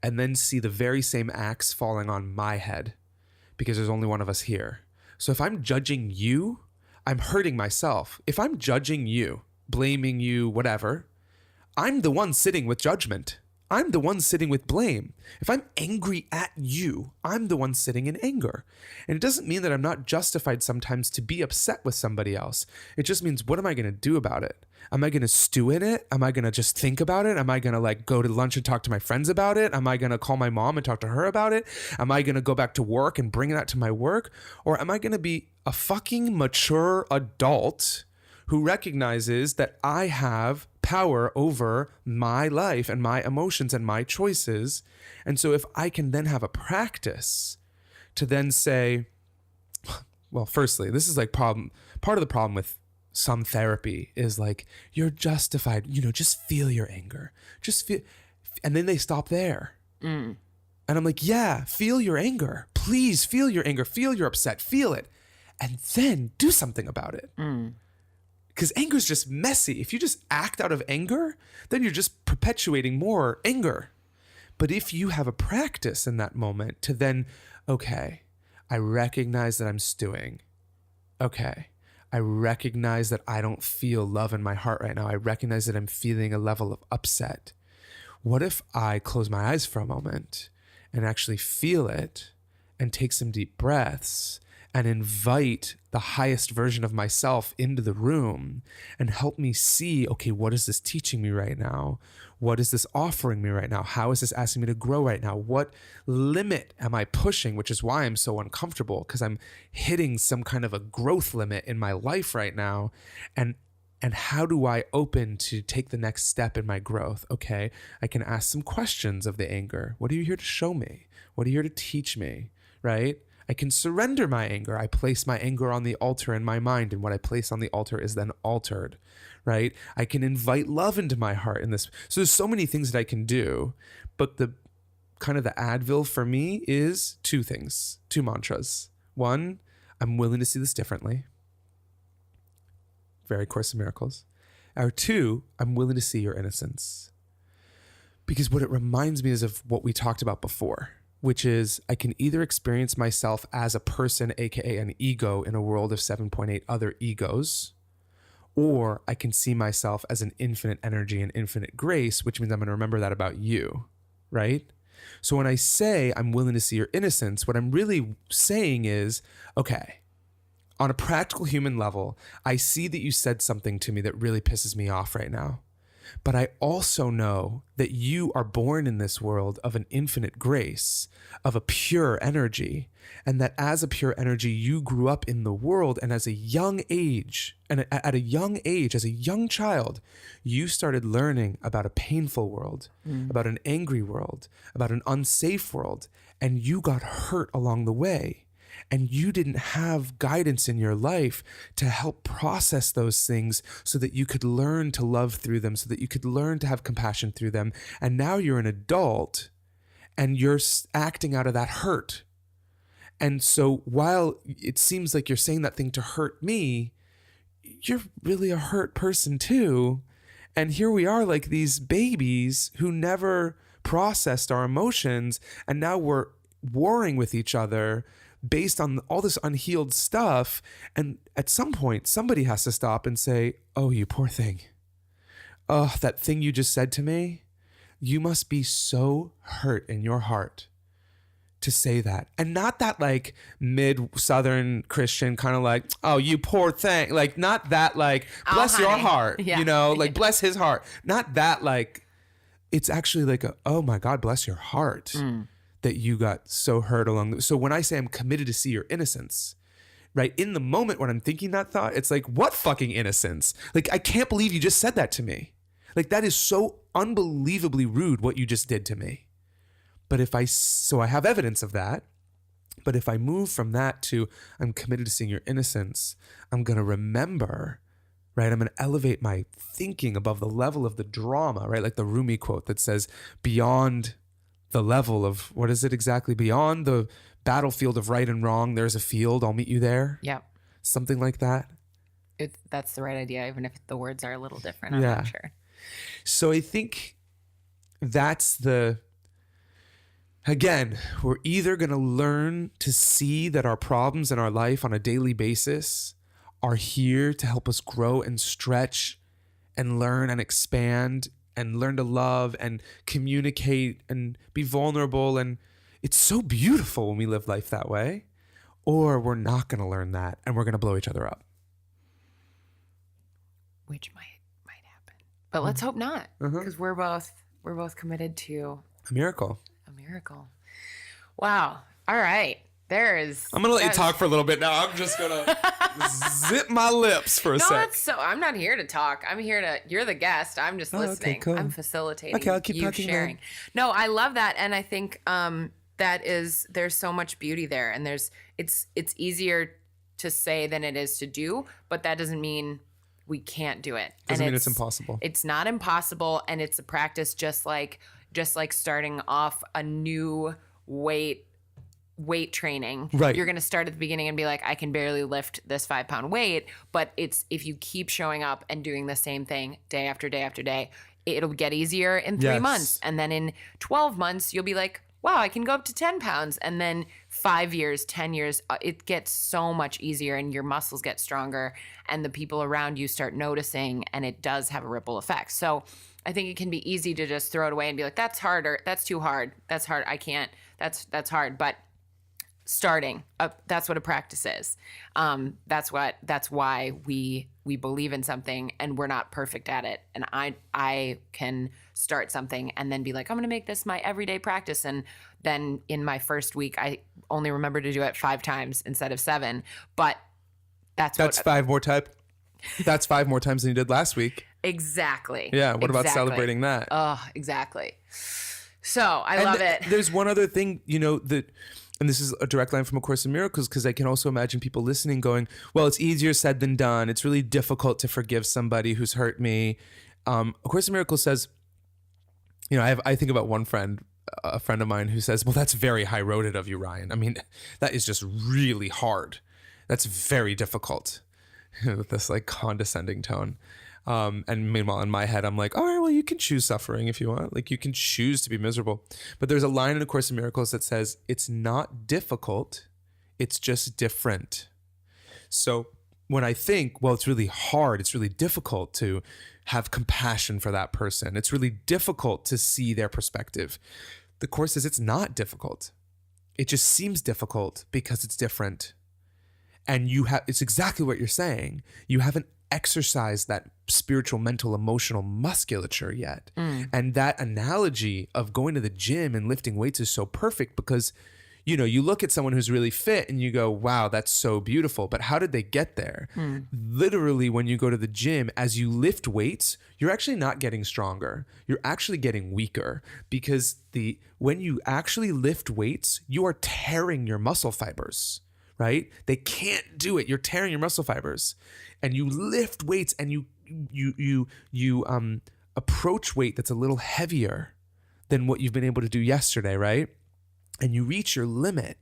and then see the very same axe falling on my head because there's only one of us here. So if I'm judging you, I'm hurting myself. If I'm judging you, blaming you, whatever, I'm the one sitting with judgment. I'm the one sitting with blame. If I'm angry at you, I'm the one sitting in anger. And it doesn't mean that I'm not justified sometimes to be upset with somebody else. It just means, what am I going to do about it? Am I going to stew in it? Am I going to just think about it? Am I going to go to lunch and talk to my friends about it? Am I going to call my mom and talk to her about it? Am I going to go back to work and bring that to my work? Or am I going to be a fucking mature adult who recognizes that I have power over my life and my emotions and my choices? And so if I can then have a practice to then say, well, firstly, this is part of the problem with some therapy is you're justified, just feel your anger, just feel, and then they stop there. And I'm like, yeah, feel your anger, please feel your anger, feel you're upset, feel it, and then do something about it. Because anger is just messy. If you just act out of anger, then you're just perpetuating more anger. But if you have a practice in that moment to then, okay, I recognize that I'm stewing. Okay, I recognize that I don't feel love in my heart right now. I recognize that I'm feeling a level of upset. What if I close my eyes for a moment and actually feel it and take some deep breaths and invite the highest version of myself into the room and help me see, okay, what is this teaching me right now? What is this offering me right now? How is this asking me to grow right now? What limit am I pushing? Which is why I'm so uncomfortable, because I'm hitting some kind of a growth limit in my life right now. And how do I open to take the next step in my growth? Okay, I can ask some questions of the anger. What are you here to show me? What are you here to teach me? Right? I can surrender my anger. I place my anger on the altar in my mind, and what I place on the altar is then altered, right? I can invite love into my heart in this. So there's so many things that I can do, but the kind of the Advil for me is two things, two mantras. One, I'm willing to see this differently. Very Course in Miracles. Or two, I'm willing to see your innocence. Because what it reminds me is of what we talked about before, which is I can either experience myself as a person, aka an ego, in a world of 7.8 other egos, or I can see myself as an infinite energy and infinite grace, which means I'm going to remember that about you, right? So when I say I'm willing to see your innocence, what I'm really saying is, okay, on a practical human level, I see that you said something to me that really pisses me off right now. But I also know that you are born in this world of an infinite grace, of a pure energy, and that as a pure energy, you grew up in the world, and as a young age, and at a young age, as a young child, you started learning about a painful world, about an angry world, about an unsafe world, and you got hurt along the way. And you didn't have guidance in your life to help process those things so that you could learn to love through them, so that you could learn to have compassion through them. And now you're an adult and you're acting out of that hurt. And so while it seems like you're saying that thing to hurt me, you're really a hurt person too. And here we are, like these babies who never processed our emotions, and now we're warring with each other based on all this unhealed stuff. And at some point, somebody has to stop and say, oh, you poor thing. Oh, that thing you just said to me, you must be so hurt in your heart to say that. And not that like mid-Southern Christian kind of like, oh, you poor thing. Like not that like, bless your heart, you know, like bless his heart. Not that like, it's actually like, oh my God, bless your heart. That you got so hurt along the. So when I say I'm committed to see your innocence, right? In the moment when I'm thinking that thought, it's like, what fucking innocence? Like, I can't believe you just said that to me. Like, that is so unbelievably rude what you just did to me. But so I have evidence of that. But if I move from that to I'm committed to seeing your innocence, I'm going to remember, right? I'm going to elevate my thinking above the level of the drama, right? Like the Rumi quote that says, beyond the level of, what is it exactly? Beyond the battlefield of right and wrong, there's a field. I'll meet you there. Yeah. Something like that. That's the right idea, even if the words are a little different. I'm not sure. So I think that's again, we're either going to learn to see that our problems in our life on a daily basis are here to help us grow and stretch and learn and expand and learn to love and communicate and be vulnerable. And it's so beautiful when we live life that way. Or we're not going to learn that and we're going to blow each other up. Which might happen. But let's hope not. Because we're both committed to a miracle. Wow. All right. I'm going to let you talk for a little bit now. I'm just going to zip my lips for a sec. I'm not here to talk. You're the guest. I'm just listening. Okay, cool. I'm facilitating. Okay, I'll keep you talking sharing. then. No, I love that. And I think there's so much beauty there. And it's easier to say than it is to do, but that doesn't mean we can't do it. Doesn't mean it's impossible. It's not impossible. And it's a practice just like starting off a new weight training. Right. You're going to start at the beginning and be like, I can barely lift this 5-pound weight. But if you keep showing up and doing the same thing day after day after day, it'll get easier in 3 months. And then in 12 months, you'll be like, wow, I can go up to 10 pounds. And then 5 years, 10 years, it gets so much easier and your muscles get stronger and the people around you start noticing, and it does have a ripple effect. So I think it can be easy to just throw it away and be like, that's harder. That's too hard. That's hard. I can't. That's hard. But starting. That's what a practice is. That's why we believe in something and we're not perfect at it. And I can start something and then be like, I'm going to make this my everyday practice. And then in my first week, I only remember to do it 5 times instead of 7. But that's 5 more times. That's 5 more times than you did last week. Exactly. Yeah. What about celebrating that? Oh, exactly. So I love it. There's one other thing, and this is a direct line from A Course in Miracles, because I can also imagine people listening going, well, it's easier said than done. It's really difficult to forgive somebody who's hurt me. A Course in Miracles says, I think about one friend, a friend of mine who says, well, that's very high-roaded of you, Ryan. I mean, that is just really hard. That's very difficult with this like condescending tone. And meanwhile, in my head, I'm like, all right, well, you can choose suffering if you want. Like, you can choose to be miserable. But there's a line in A Course in Miracles that says, it's not difficult, it's just different. So when I think, well, it's really hard, it's really difficult to have compassion for that person, it's really difficult to see their perspective, the Course says it's not difficult. It just seems difficult because it's different. And it's exactly what you're saying. You haven't exercised that spiritual, mental, emotional musculature yet. And that analogy of going to the gym and lifting weights is so perfect because, you look at someone who's really fit and you go, wow, that's so beautiful. But how did they get there? Literally, when you go to the gym, as you lift weights, you're actually not getting stronger. You're actually getting weaker because when you actually lift weights, you are tearing your muscle fibers. Right? They can't do it. You're tearing your muscle fibers, and you lift weights, and you approach weight that's a little heavier than what you've been able to do yesterday, right? And you reach your limit,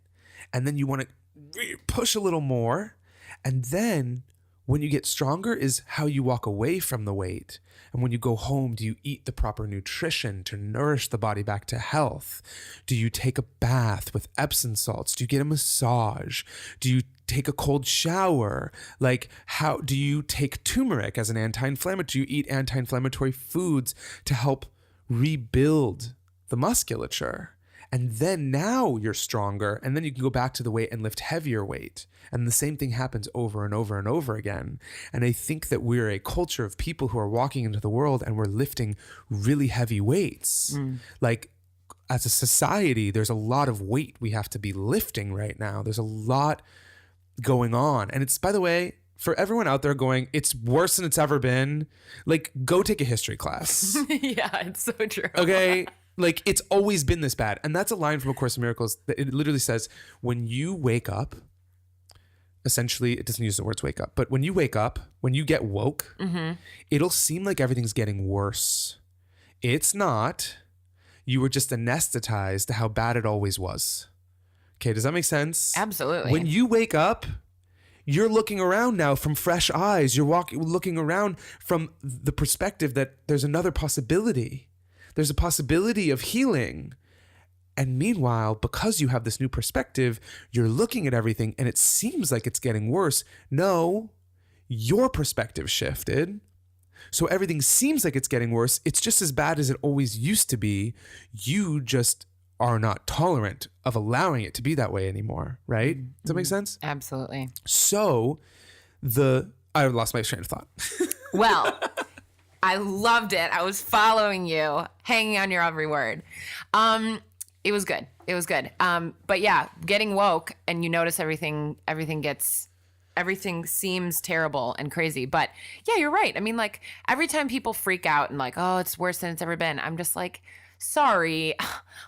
and then you want to push a little more, and then when you get stronger is how you walk away from the weight. And when you go home, do you eat the proper nutrition to nourish the body back to health? Do you take a bath with Epsom salts? Do you get a massage? Do you take a cold shower? Like, how do you take turmeric as an anti-inflammatory? Do you eat anti-inflammatory foods to help rebuild the musculature? And then now you're stronger, and then you can go back to the weight and lift heavier weight. And the same thing happens over and over and over again. And I think that we're a culture of people who are walking into the world and we're lifting really heavy weights. Like, as a society, there's a lot of weight we have to be lifting right now. There's a lot going on. And it's, by the way, for everyone out there going, it's worse than it's ever been, like, go take a history class. Yeah, it's so true. Okay? Like, it's always been this bad. And that's a line from A Course in Miracles that it literally says, when you wake up, essentially, it doesn't use the words wake up, but when you wake up, when you get woke, it'll seem like everything's getting worse. It's not. You were just anesthetized to how bad it always was. Okay, does that make sense? Absolutely. When you wake up, you're looking around now from fresh eyes. You're looking around from the perspective that there's another possibility. There's a possibility of healing. And meanwhile, because you have this new perspective, you're looking at everything and it seems like it's getting worse. No, your perspective shifted. So everything seems like it's getting worse. It's just as bad as it always used to be. You just are not tolerant of allowing it to be that way anymore, right? Does that make sense? Absolutely. So I lost my train of thought. Well, I loved it. I was following you, hanging on your every word. It was good. It was good. But yeah, getting woke and you notice everything seems terrible and crazy. But yeah, you're right. I mean, like, every time people freak out and like, oh, it's worse than it's ever been, I'm just like, sorry.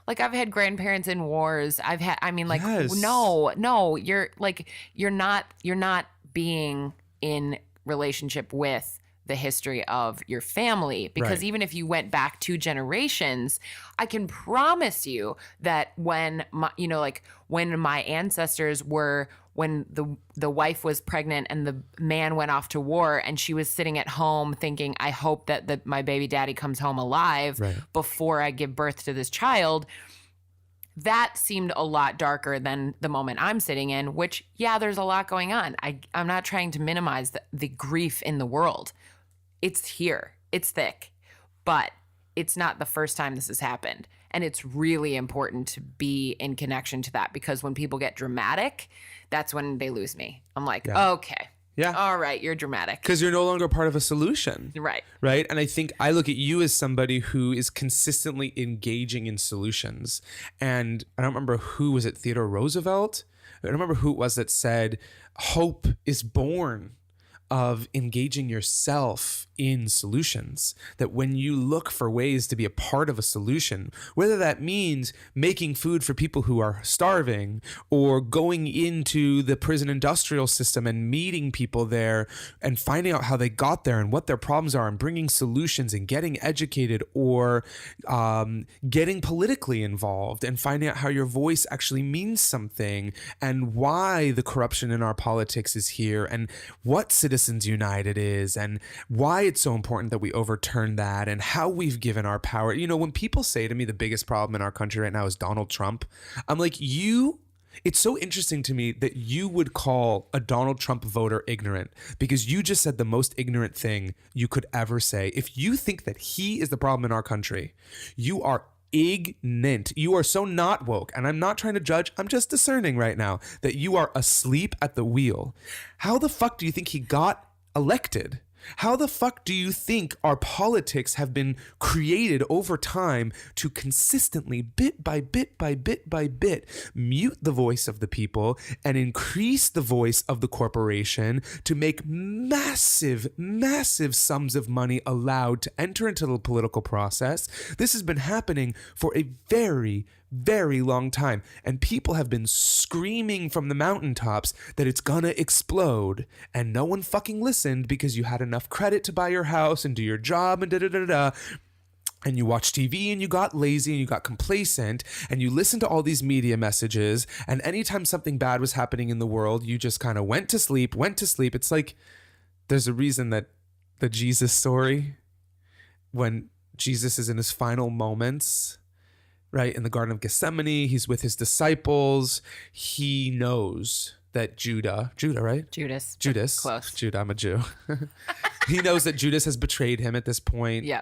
Like, I've had grandparents in wars. Yes. No, you're not being in relationship with the history of your family, because even if you went back 2 generations, I can promise you that when my ancestors were, when the wife was pregnant and the man went off to war and she was sitting at home thinking, I hope that my baby daddy comes home alive before I give birth to this child, that seemed a lot darker than the moment I'm sitting in, which, yeah, there's a lot going on. I'm not trying to minimize the grief in the world. It's here. It's thick. But it's not the first time this has happened. And it's really important to be in connection to that, because when people get dramatic, that's when they lose me. I'm like, okay. Yeah. All right, you're dramatic. Because you're no longer part of a solution. Right. Right. And I think I look at you as somebody who is consistently engaging in solutions. And I don't remember who was it, Theodore Roosevelt? I don't remember who it was that said, hope is born of engaging yourself in solutions. That when you look for ways to be a part of a solution, whether that means making food for people who are starving, or going into the prison industrial system and meeting people there and finding out how they got there and what their problems are and bringing solutions and getting educated, or getting politically involved and finding out how your voice actually means something and why the corruption in our politics is here and what Citizens United is and why it's so important that we overturn that and how we've given our power. You know, when people say to me the biggest problem in our country right now is Donald Trump, I'm like, it's so interesting to me that you would call a Donald Trump voter ignorant, because you just said the most ignorant thing you could ever say. If you think that he is the problem in our country, you are ignorant. You are so not woke. And I'm not trying to judge. I'm just discerning right now that you are asleep at the wheel. How the fuck do you think he got elected? How the fuck do you think our politics have been created over time to consistently, bit by bit by bit by bit, mute the voice of the people and increase the voice of the corporation to make massive, massive sums of money allowed to enter into the political process? This has been happening for a very, very long time, and people have been screaming from the mountaintops that it's gonna explode, and no one fucking listened because you had enough credit to buy your house and do your job and da-da-da-da, and you watched TV and you got lazy and you got complacent and you listened to all these media messages, and anytime something bad was happening in the world, you just kind of went to sleep. It's like there's a reason that the Jesus story, when Jesus is in his final moments, right, in the Garden of Gethsemane, he's with his disciples. He knows that Judas. Close. Judah, I'm a Jew. He knows that Judas has betrayed him at this point. Yeah.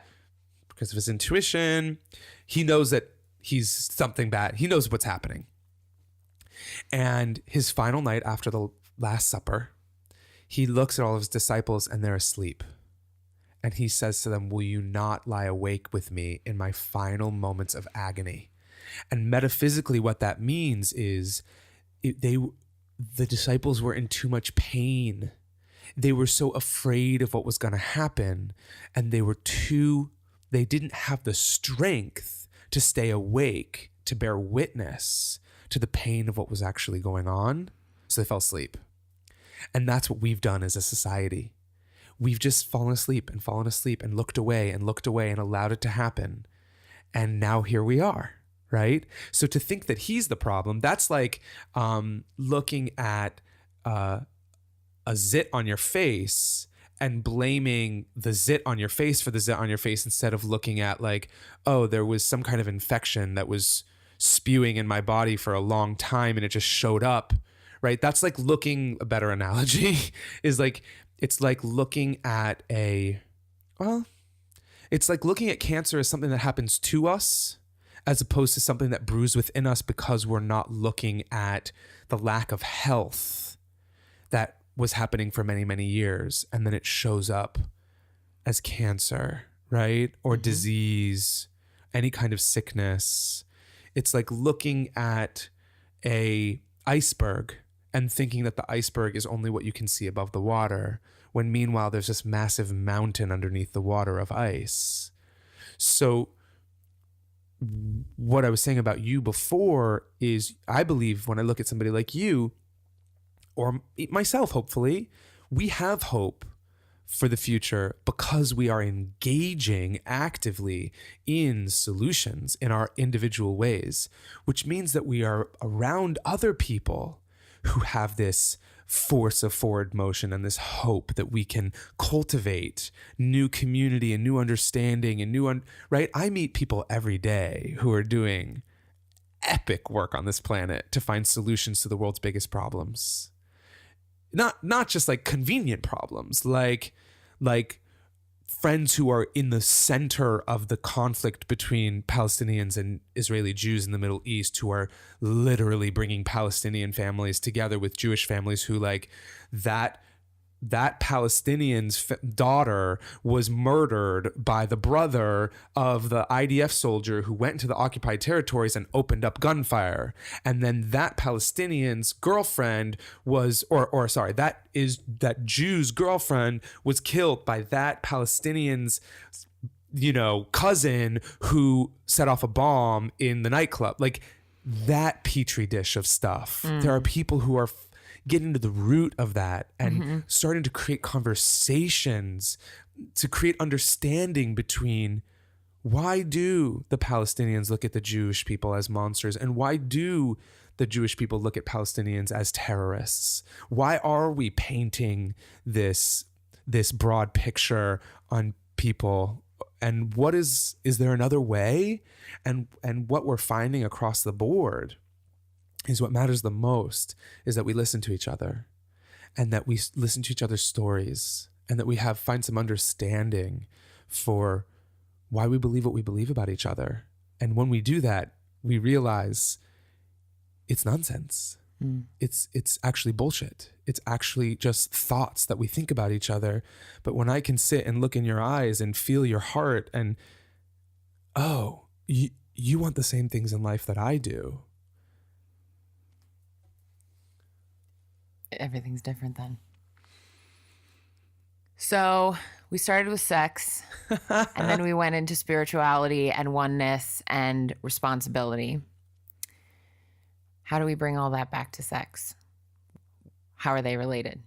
Because of his intuition. He knows that he's something bad. He knows what's happening. And his final night after the Last Supper, he looks at all of his disciples and they're asleep. And he says to them, will you not lie awake with me in my final moments of agony? And metaphysically, what that means is the disciples were in too much pain. They were so afraid of what was going to happen. And they didn't have the strength to stay awake, to bear witness to the pain of what was actually going on. So they fell asleep. And that's what we've done as a society. We've just fallen asleep and looked away and allowed it to happen. And now here we are, right? So to think that he's the problem, that's like looking at a zit on your face and blaming the zit on your face for the zit on your face, instead of looking at like, oh, there was some kind of infection that was spewing in my body for a long time and it just showed up, right? That's like a better analogy is like, it's like looking at it's like looking at cancer as something that happens to us, as opposed to something that brews within us because we're not looking at the lack of health that was happening for many, many years. And then it shows up as cancer, right? Or disease, any kind of sickness. It's like looking at a iceberg and thinking that the iceberg is only what you can see above the water, when meanwhile there's this massive mountain underneath the water of ice. So what I was saying about you before is, I believe when I look at somebody like you, or myself, hopefully, we have hope for the future because we are engaging actively in solutions in our individual ways, which means that we are around other people who have this force of forward motion and this hope that we can cultivate new community and new understanding and right? I meet people every day who are doing epic work on this planet to find solutions to the world's biggest problems. Not just like convenient problems, like friends who are in the center of the conflict between Palestinians and Israeli Jews in the Middle East, who are literally bringing Palestinian families together with Jewish families, who like that Palestinian's daughter was murdered by the brother of the IDF soldier who went into the occupied territories and opened up gunfire. And then that Palestinian's girlfriend was, that Jew's girlfriend was killed by that Palestinian's, cousin who set off a bomb in the nightclub. Like that petri dish of stuff. There are people who are getting to the root of that and starting to create conversations to create understanding between why do the Palestinians look at the Jewish people as monsters, and why do the Jewish people look at Palestinians as terrorists? Why are we painting this broad picture on people? And what is there another way? And what we're finding across the board is what matters the most is that we listen to each other, and that we listen to each other's stories, and that we find some understanding for why we believe what we believe about each other. And when we do that, we realize it's nonsense. It's actually bullshit. It's actually just thoughts that we think about each other. But when I can sit and look in your eyes and feel your heart and, you want the same things in life that I do. Everything's different then. So we started with sex, and then we went into spirituality and oneness and responsibility. How do we bring all that back to sex? How are they related?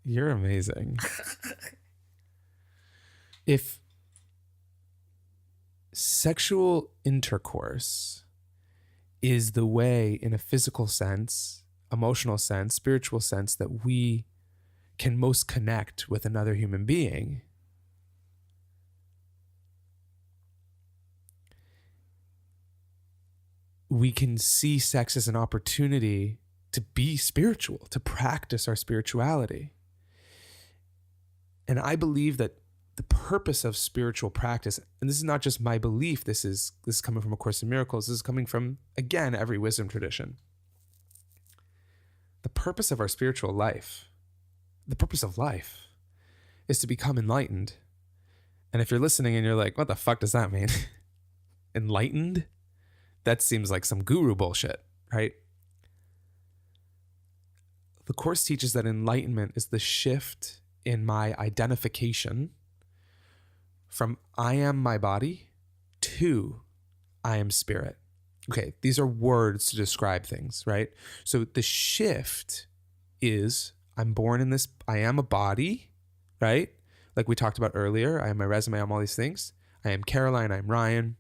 You're amazing. If sexual intercourse is the way, in a physical sense, emotional sense, spiritual sense, that we can most connect with another human being, we can see sex as an opportunity to be spiritual, to practice our spirituality. And I believe that the purpose of spiritual practice, and this is not just my belief, this is coming from A Course in Miracles, this is coming from, again, every wisdom tradition. The purpose of our spiritual life, the purpose of life, is to become enlightened. And if you're listening and you're like, what the fuck does that mean? Enlightened? That seems like some guru bullshit, right? The Course teaches that enlightenment is the shift in my identification from I am my body to I am spirit. Okay, these are words to describe things, right? So the shift is I'm born in this, I am a body, right? Like we talked about earlier, I have my resume, I'm all these things. I am Caroline, I'm Ryan.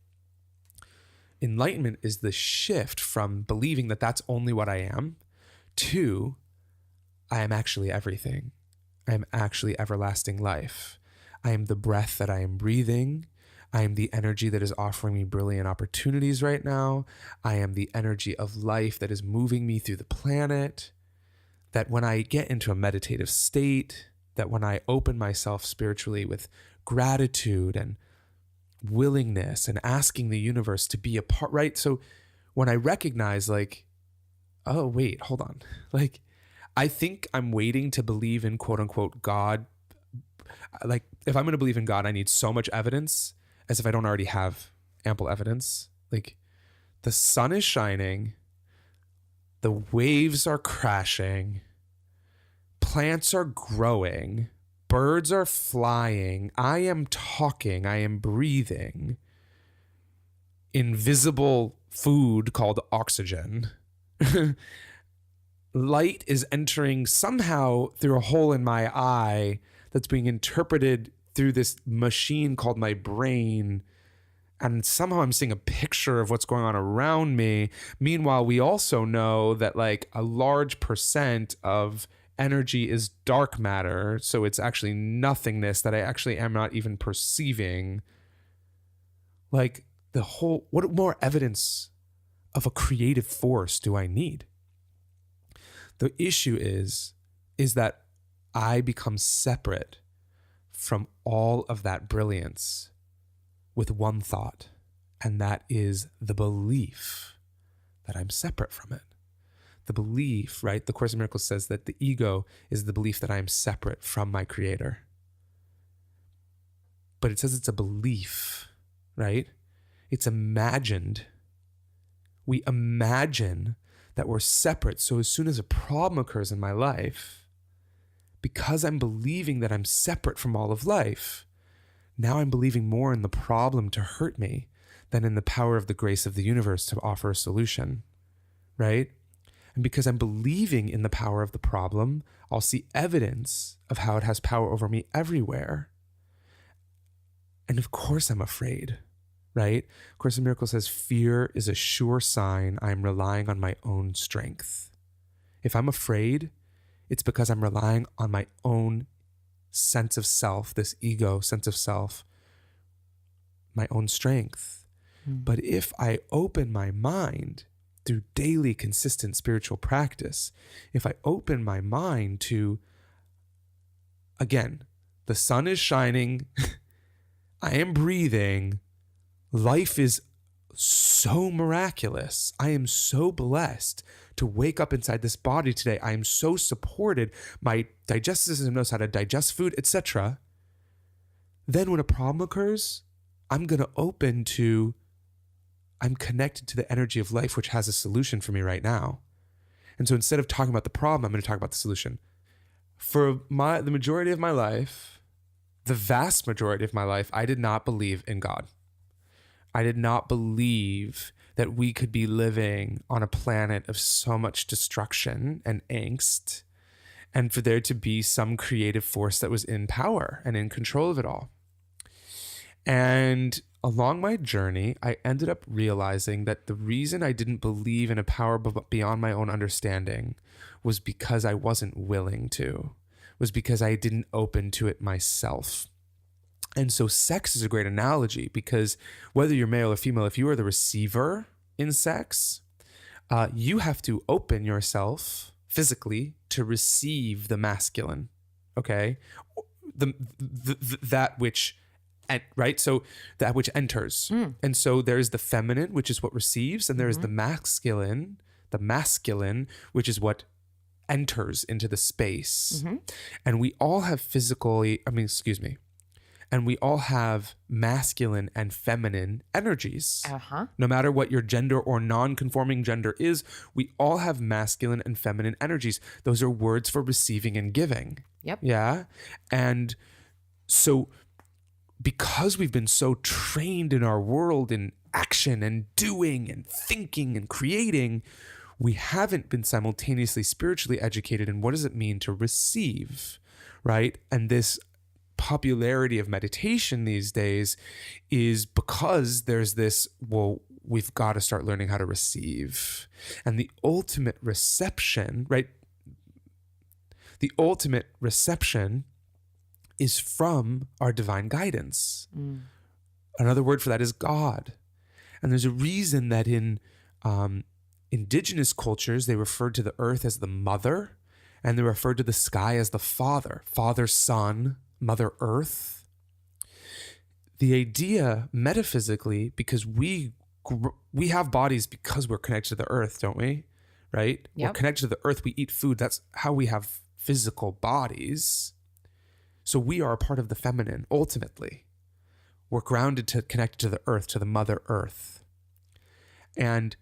Enlightenment is the shift from believing that that's only what I am to I am actually everything. I am actually everlasting life. I am the breath that I am breathing. I am the energy that is offering me brilliant opportunities right now. I am the energy of life that is moving me through the planet. That when I get into a meditative state, that when I open myself spiritually with gratitude and willingness and asking the universe to be a part, right? So when I recognize like, oh, wait, hold on. Like, I think I'm waiting to believe in quote unquote God. Like, if I'm going to believe in God, I need so much evidence, as if I don't already have ample evidence. Like, the sun is shining, the waves are crashing, plants are growing, birds are flying, I am talking, I am breathing, invisible food called oxygen. Light is entering somehow through a hole in my eye that's being interpreted through this machine called my brain. And somehow I'm seeing a picture of what's going on around me. Meanwhile, we also know that like a large percent of energy is dark matter. So it's actually nothingness that I actually am not even perceiving. Like what more evidence of a creative force do I need? The issue is that I become separate from all of that brilliance with one thought, and that is the belief that I'm separate from it. The belief, right? The Course in Miracles says that the ego is the belief that I am separate from my creator. But it says it's a belief, right? It's imagined. We imagine that we're separate. So as soon as a problem occurs in my life, because I'm believing that I'm separate from all of life, now I'm believing more in the problem to hurt me than in the power of the grace of the universe to offer a solution, right? And because I'm believing in the power of the problem, I'll see evidence of how it has power over me everywhere. And of course I'm afraid, right? Course in Miracles says, fear is a sure sign I'm relying on my own strength. If I'm afraid, it's because I'm relying on my own sense of self, this ego sense of self, my own strength. But if I open my mind through daily consistent spiritual practice, if I open my mind to, again, the sun is shining, I am breathing, life is so miraculous. I am so blessed to wake up inside this body today. I am so supported. My digestive system knows how to digest food, etc. Then when a problem occurs, I'm going to open to, I'm connected to the energy of life, which has a solution for me right now. And so instead of talking about the problem, I'm going to talk about the solution. For the majority of my life, the vast majority of my life, I did not believe in God. I did not believe that we could be living on a planet of so much destruction and angst, and for there to be some creative force that was in power and in control of it all. And along my journey, I ended up realizing that the reason I didn't believe in a power beyond my own understanding was because I wasn't willing to, was because I didn't open to it myself. And so sex is a great analogy, because whether you're male or female, if you are the receiver in sex, you have to open yourself physically to receive the masculine, okay? That which, right? So that which enters. And so there's the feminine, which is what receives, and there's the masculine, which is what enters into the space. And we all have and we all have masculine and feminine energies. No matter what your gender or non-conforming gender is, we all have masculine and feminine energies. Those are words for receiving and giving. Yep. Yeah. And so because we've been so trained in our world in action and doing and thinking and creating, we haven't been simultaneously spiritually educated in what does it mean to receive, right? And this popularity of meditation these days is because there's this, well, we've got to start learning how to receive. And the ultimate reception, right? The ultimate reception is from our divine guidance. Another word for that is God. And there's a reason that in indigenous cultures, they referred to the earth as the mother, and they referred to the sky as the father, father, son, Mother Earth. The idea metaphysically, because we have bodies because we're connected to the earth, don't we? Right? Yep. We're connected to the earth. We eat food. That's how we have physical bodies. So we are a part of the feminine, ultimately. We're grounded to connected to the earth, to the Mother Earth. And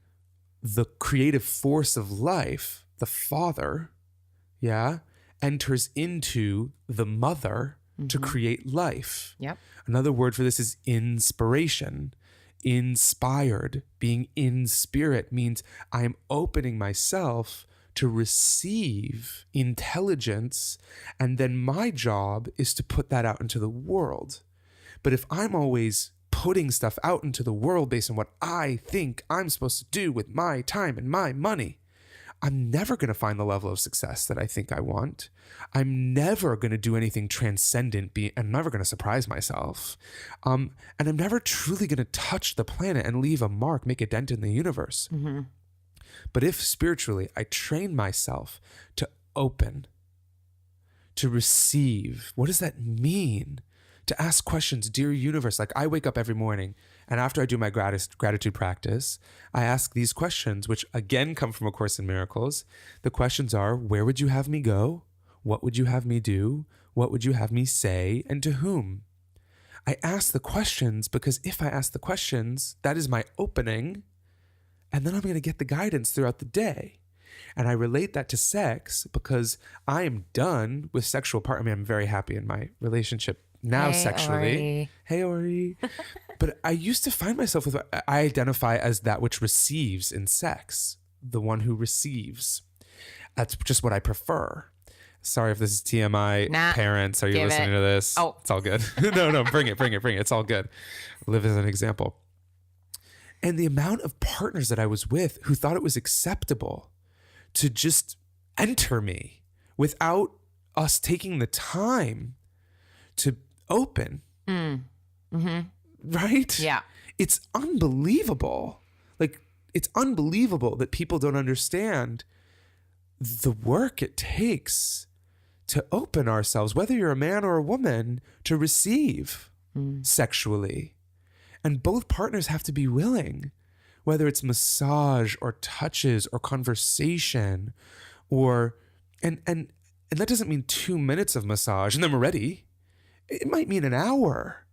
the creative force of life, the Father, enters into the mother to create life. Yep. Another word for this is inspiration. Inspired, being in spirit, means I'm opening myself to receive intelligence, and then my job is to put that out into the world. But if I'm always putting stuff out into the world based on what I think I'm supposed to do with my time and my money, I'm never going to find the level of success that I think I want. I'm never going to do anything transcendent. I'm never going to surprise myself. And I'm never truly going to touch the planet and leave a mark, make a dent in the universe. But if spiritually I train myself to open, to receive. What does that mean? To ask questions, dear universe. Like I wake up every morning and after I do my gratitude practice, I ask these questions, which again come from A Course in Miracles. The questions are, where would you have me go? What would you have me do? What would you have me say? And to whom? I ask the questions because if I ask the questions, that is my opening. And then I'm going to get the guidance throughout the day. And I relate that to sex because I am done with sexual part. I mean, I'm very happy in my relationship now sexually. Ori. Hey, Ori. But I used to find myself with, I identify as that which receives in sex, the one who receives. That's just what I prefer. Sorry if this is TMI. Nah, parents, are you listening to this? Oh. It's all good. No, bring it. It's all good. Live as an example. And the amount of partners that I was with who thought it was acceptable to just enter me without us taking the time to open. Right? Yeah. It's unbelievable. Like, it's unbelievable that people don't understand the work it takes to open ourselves, whether you're a man or a woman, to receive sexually. And both partners have to be willing, whether it's massage or touches or conversation or, and that doesn't mean 2 minutes of massage and then we're ready. It might mean an hour,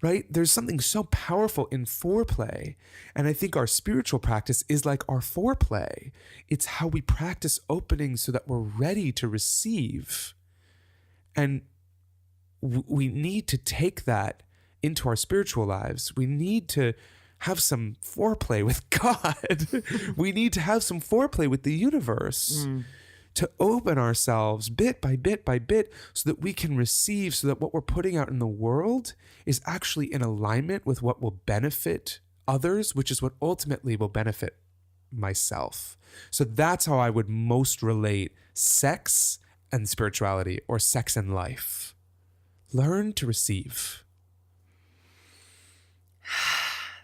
right? There's something so powerful in foreplay. And I think our spiritual practice is like our foreplay. It's how we practice opening so that we're ready to receive. And we need to take that into our spiritual lives. We need to have some foreplay with God. We need to have some foreplay with the universe. To open ourselves bit by bit by bit so that we can receive, so that what we're putting out in the world is actually in alignment with what will benefit others, which is what ultimately will benefit myself. So that's how I would most relate sex and spirituality, or sex and life. Learn to receive.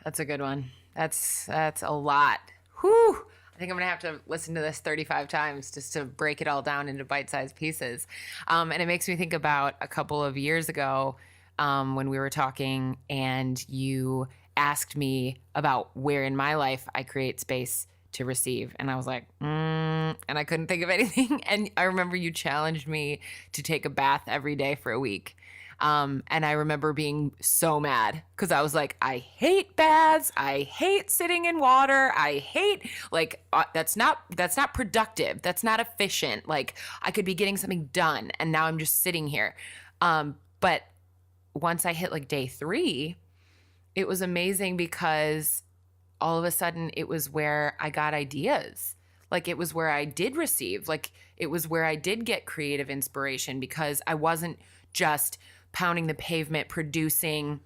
That's a good one. That's a lot. Whew. I think I'm going to have to listen to this 35 times just to break it all down into bite-sized pieces. And it makes me think about a couple of years ago when we were talking and you asked me about where in my life I create space to receive. And I was like, and I couldn't think of anything. And I remember you challenged me to take a bath every day for a week. And I remember being so mad because I was like, I hate baths. I hate sitting in water. I hate that's not productive. That's not efficient. Like I could be getting something done and now I'm just sitting here. But once I hit like day 3, it was amazing because all of a sudden it was where I got ideas. Like it was where I did receive, like it was where I did get creative inspiration because I wasn't just pounding the pavement, producing,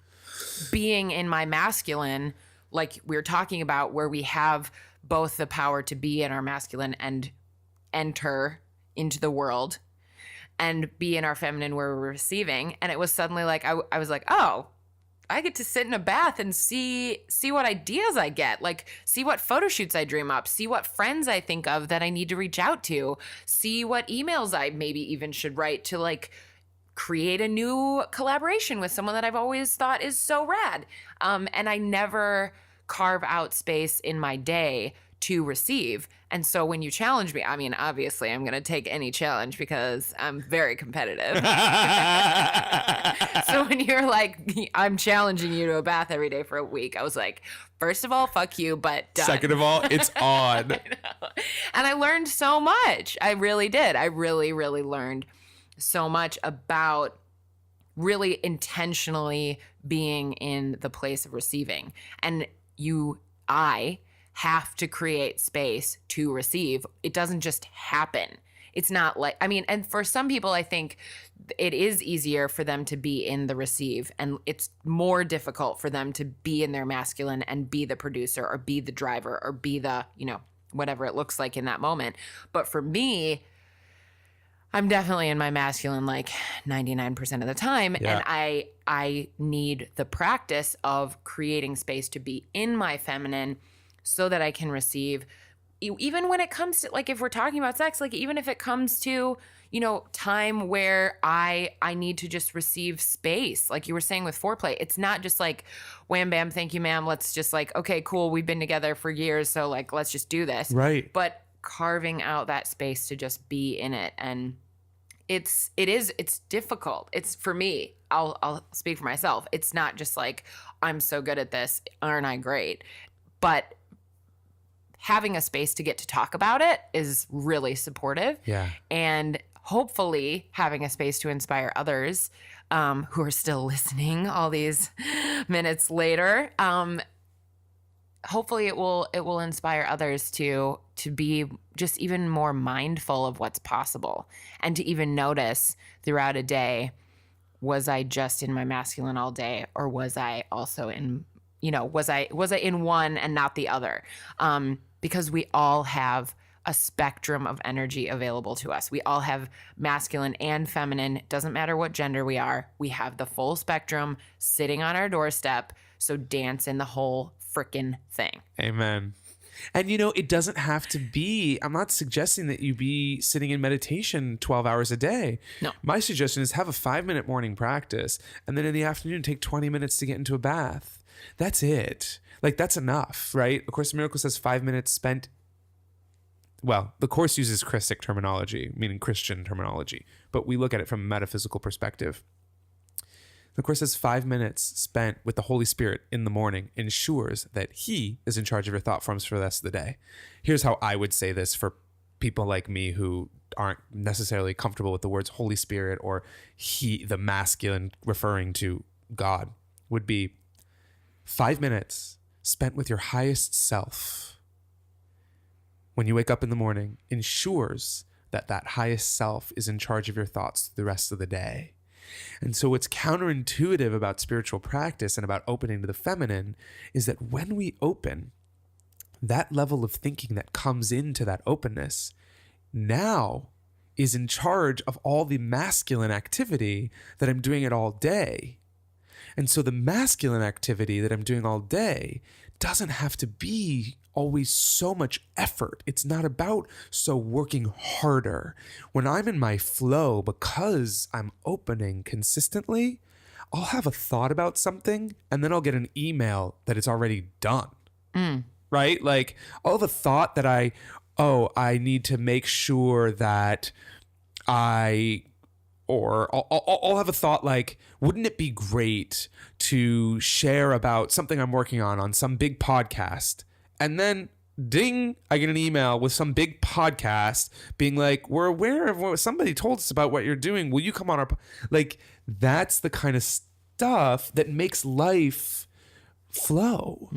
being in my masculine, like we were talking about, where we have both the power to be in our masculine and enter into the world and be in our feminine where we're receiving. And it was suddenly like, I was like, oh, I get to sit in a bath and see what ideas I get, like see what photo shoots I dream up, see what friends I think of that I need to reach out to, see what emails I maybe even should write to like create a new collaboration with someone that I've always thought is so rad. And I never carve out space in my day to receive. And so when you challenge me, I mean, obviously I'm going to take any challenge because I'm very competitive. So when you're like, I'm challenging you to a bath every day for a week, I was like, first of all, fuck you, but done. Second of all, it's on. I know. And I learned so much. I really did. I really, really learned so much about really intentionally being in the place of receiving. And I have to create space to receive. It doesn't just happen. It's not like, I mean, and for some people, I think it is easier for them to be in the receive, and it's more difficult for them to be in their masculine and be the producer or be the driver or be the, whatever it looks like in that moment. But for me, I'm definitely in my masculine like 99% of the time. Yeah. And I need the practice of creating space to be in my feminine so that I can receive, even when it comes to, like, if we're talking about sex, like even if it comes to, time where I need to just receive space. Like you were saying with foreplay, it's not just like, wham, bam, thank you, ma'am. Let's just like, okay, cool. We've been together for years. So like, let's just do this. Right. But carving out that space to just be in it. And it's difficult. It's for me, I'll speak for myself. It's not just like, I'm so good at this. Aren't I great? But having a space to get to talk about it is really supportive. Yeah. And hopefully having a space to inspire others who are still listening all these minutes later. Hopefully it will inspire others to be just even more mindful of what's possible, and to even notice throughout a day, was I just in my masculine all day, or was I also in, was I in one and not the other? Because we all have a spectrum of energy available to us. We all have masculine and feminine. It doesn't matter what gender we are. We have the full spectrum sitting on our doorstep. So dance in the whole frickin' thing. Amen. And it doesn't have to be, I'm not suggesting that you be sitting in meditation 12 hours a day. No. My suggestion is have a 5-minute morning practice, and then in the afternoon, take 20 minutes to get into a bath. That's it. Like, that's enough, right? A Course in Miracles says 5 minutes spent. Well, the Course uses Christic terminology, meaning Christian terminology, but we look at it from a metaphysical perspective. The Course says 5 minutes spent with the Holy Spirit in the morning ensures that He is in charge of your thought forms for the rest of the day. Here's how I would say this for people like me who aren't necessarily comfortable with the words Holy Spirit or He, the masculine, referring to God, would be 5 minutes spent with your highest self when you wake up in the morning ensures that that highest self is in charge of your thoughts the rest of the day. And so what's counterintuitive about spiritual practice and about opening to the feminine is that when we open, that level of thinking that comes into that openness now is in charge of all the masculine activity that I'm doing it all day. And so the masculine activity that I'm doing all day doesn't have to be always so much effort. It's not about working harder. When I'm in my flow, because I'm opening consistently, I'll have a thought about something and then I'll get an email that it's already done. Right? Like, I'll have a thought that I need to make sure that I'll have a thought like, wouldn't it be great to share about something I'm working on some big podcast? And then, ding, I get an email with some big podcast being like, we're aware of what somebody told us about what you're doing. Will you come on our... Like, that's the kind of stuff that makes life flow.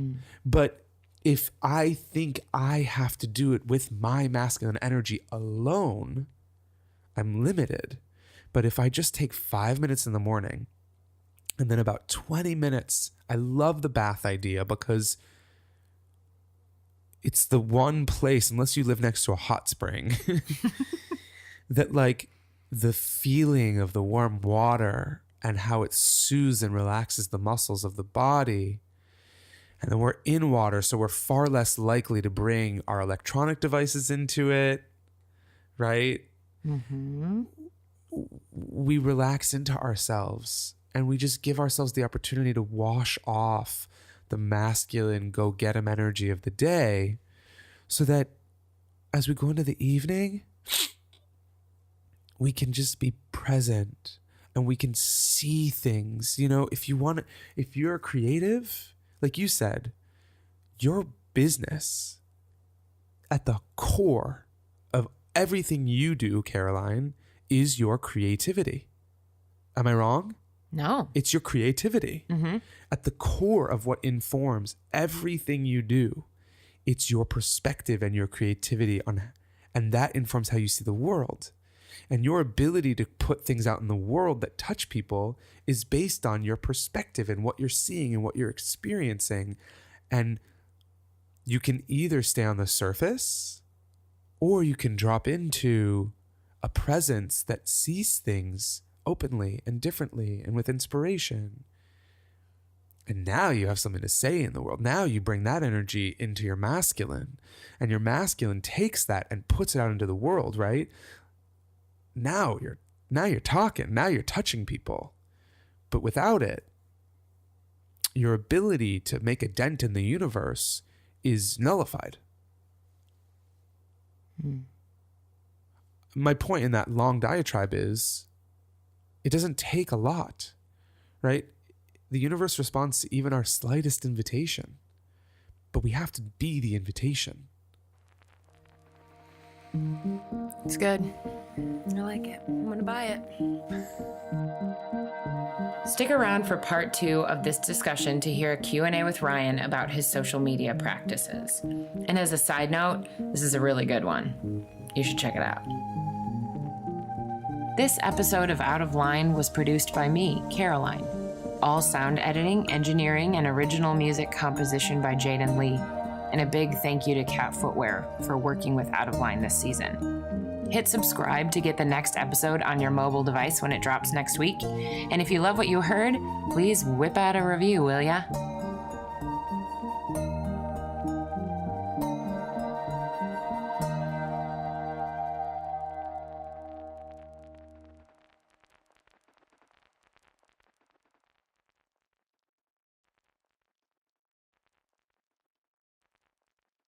But if I think I have to do it with my masculine energy alone, I'm limited. But if I just take 5 minutes in the morning and then about 20 minutes, I love the bath idea because it's the one place, unless you live next to a hot spring, that like the feeling of the warm water and how it soothes and relaxes the muscles of the body. And then we're in water, so we're far less likely to bring our electronic devices into it, right? Mm-hmm. We relax into ourselves and we just give ourselves the opportunity to wash off the masculine go-get-em energy of the day so that as we go into the evening, we can just be present and we can see things. If you're a creative, like you said, your business at the core of everything you do, Caroline, is your creativity. Am I wrong? No. It's your creativity. Mm-hmm. At the core of what informs everything you do, it's your perspective and your creativity and that informs how you see the world. And your ability to put things out in the world that touch people is based on your perspective and what you're seeing and what you're experiencing. And you can either stay on the surface or you can drop into a presence that sees things openly and differently and with inspiration. And now you have something to say in the world. Now you bring that energy into your masculine, and your masculine takes that and puts it out into the world, right? now you're talking, now you're touching people. But without it, your ability to make a dent in the universe is nullified. My point in that long diatribe is it doesn't take a lot, right? The universe responds to even our slightest invitation, but we have to be the invitation. It's good. I like it. I'm gonna buy it. Stick around for part 2 of this discussion to hear a Q&A with Ryan about his social media practices. And as a side note, this is a really good one. You should check it out. This episode of Out of Line was produced by me, Caroline. All sound editing, engineering, and original music composition by Jaden Lee. And a big thank you to Cat Footwear for working with Out of Line this season. Hit subscribe to get the next episode on your mobile device when it drops next week. And if you love what you heard, please whip out a review, will ya?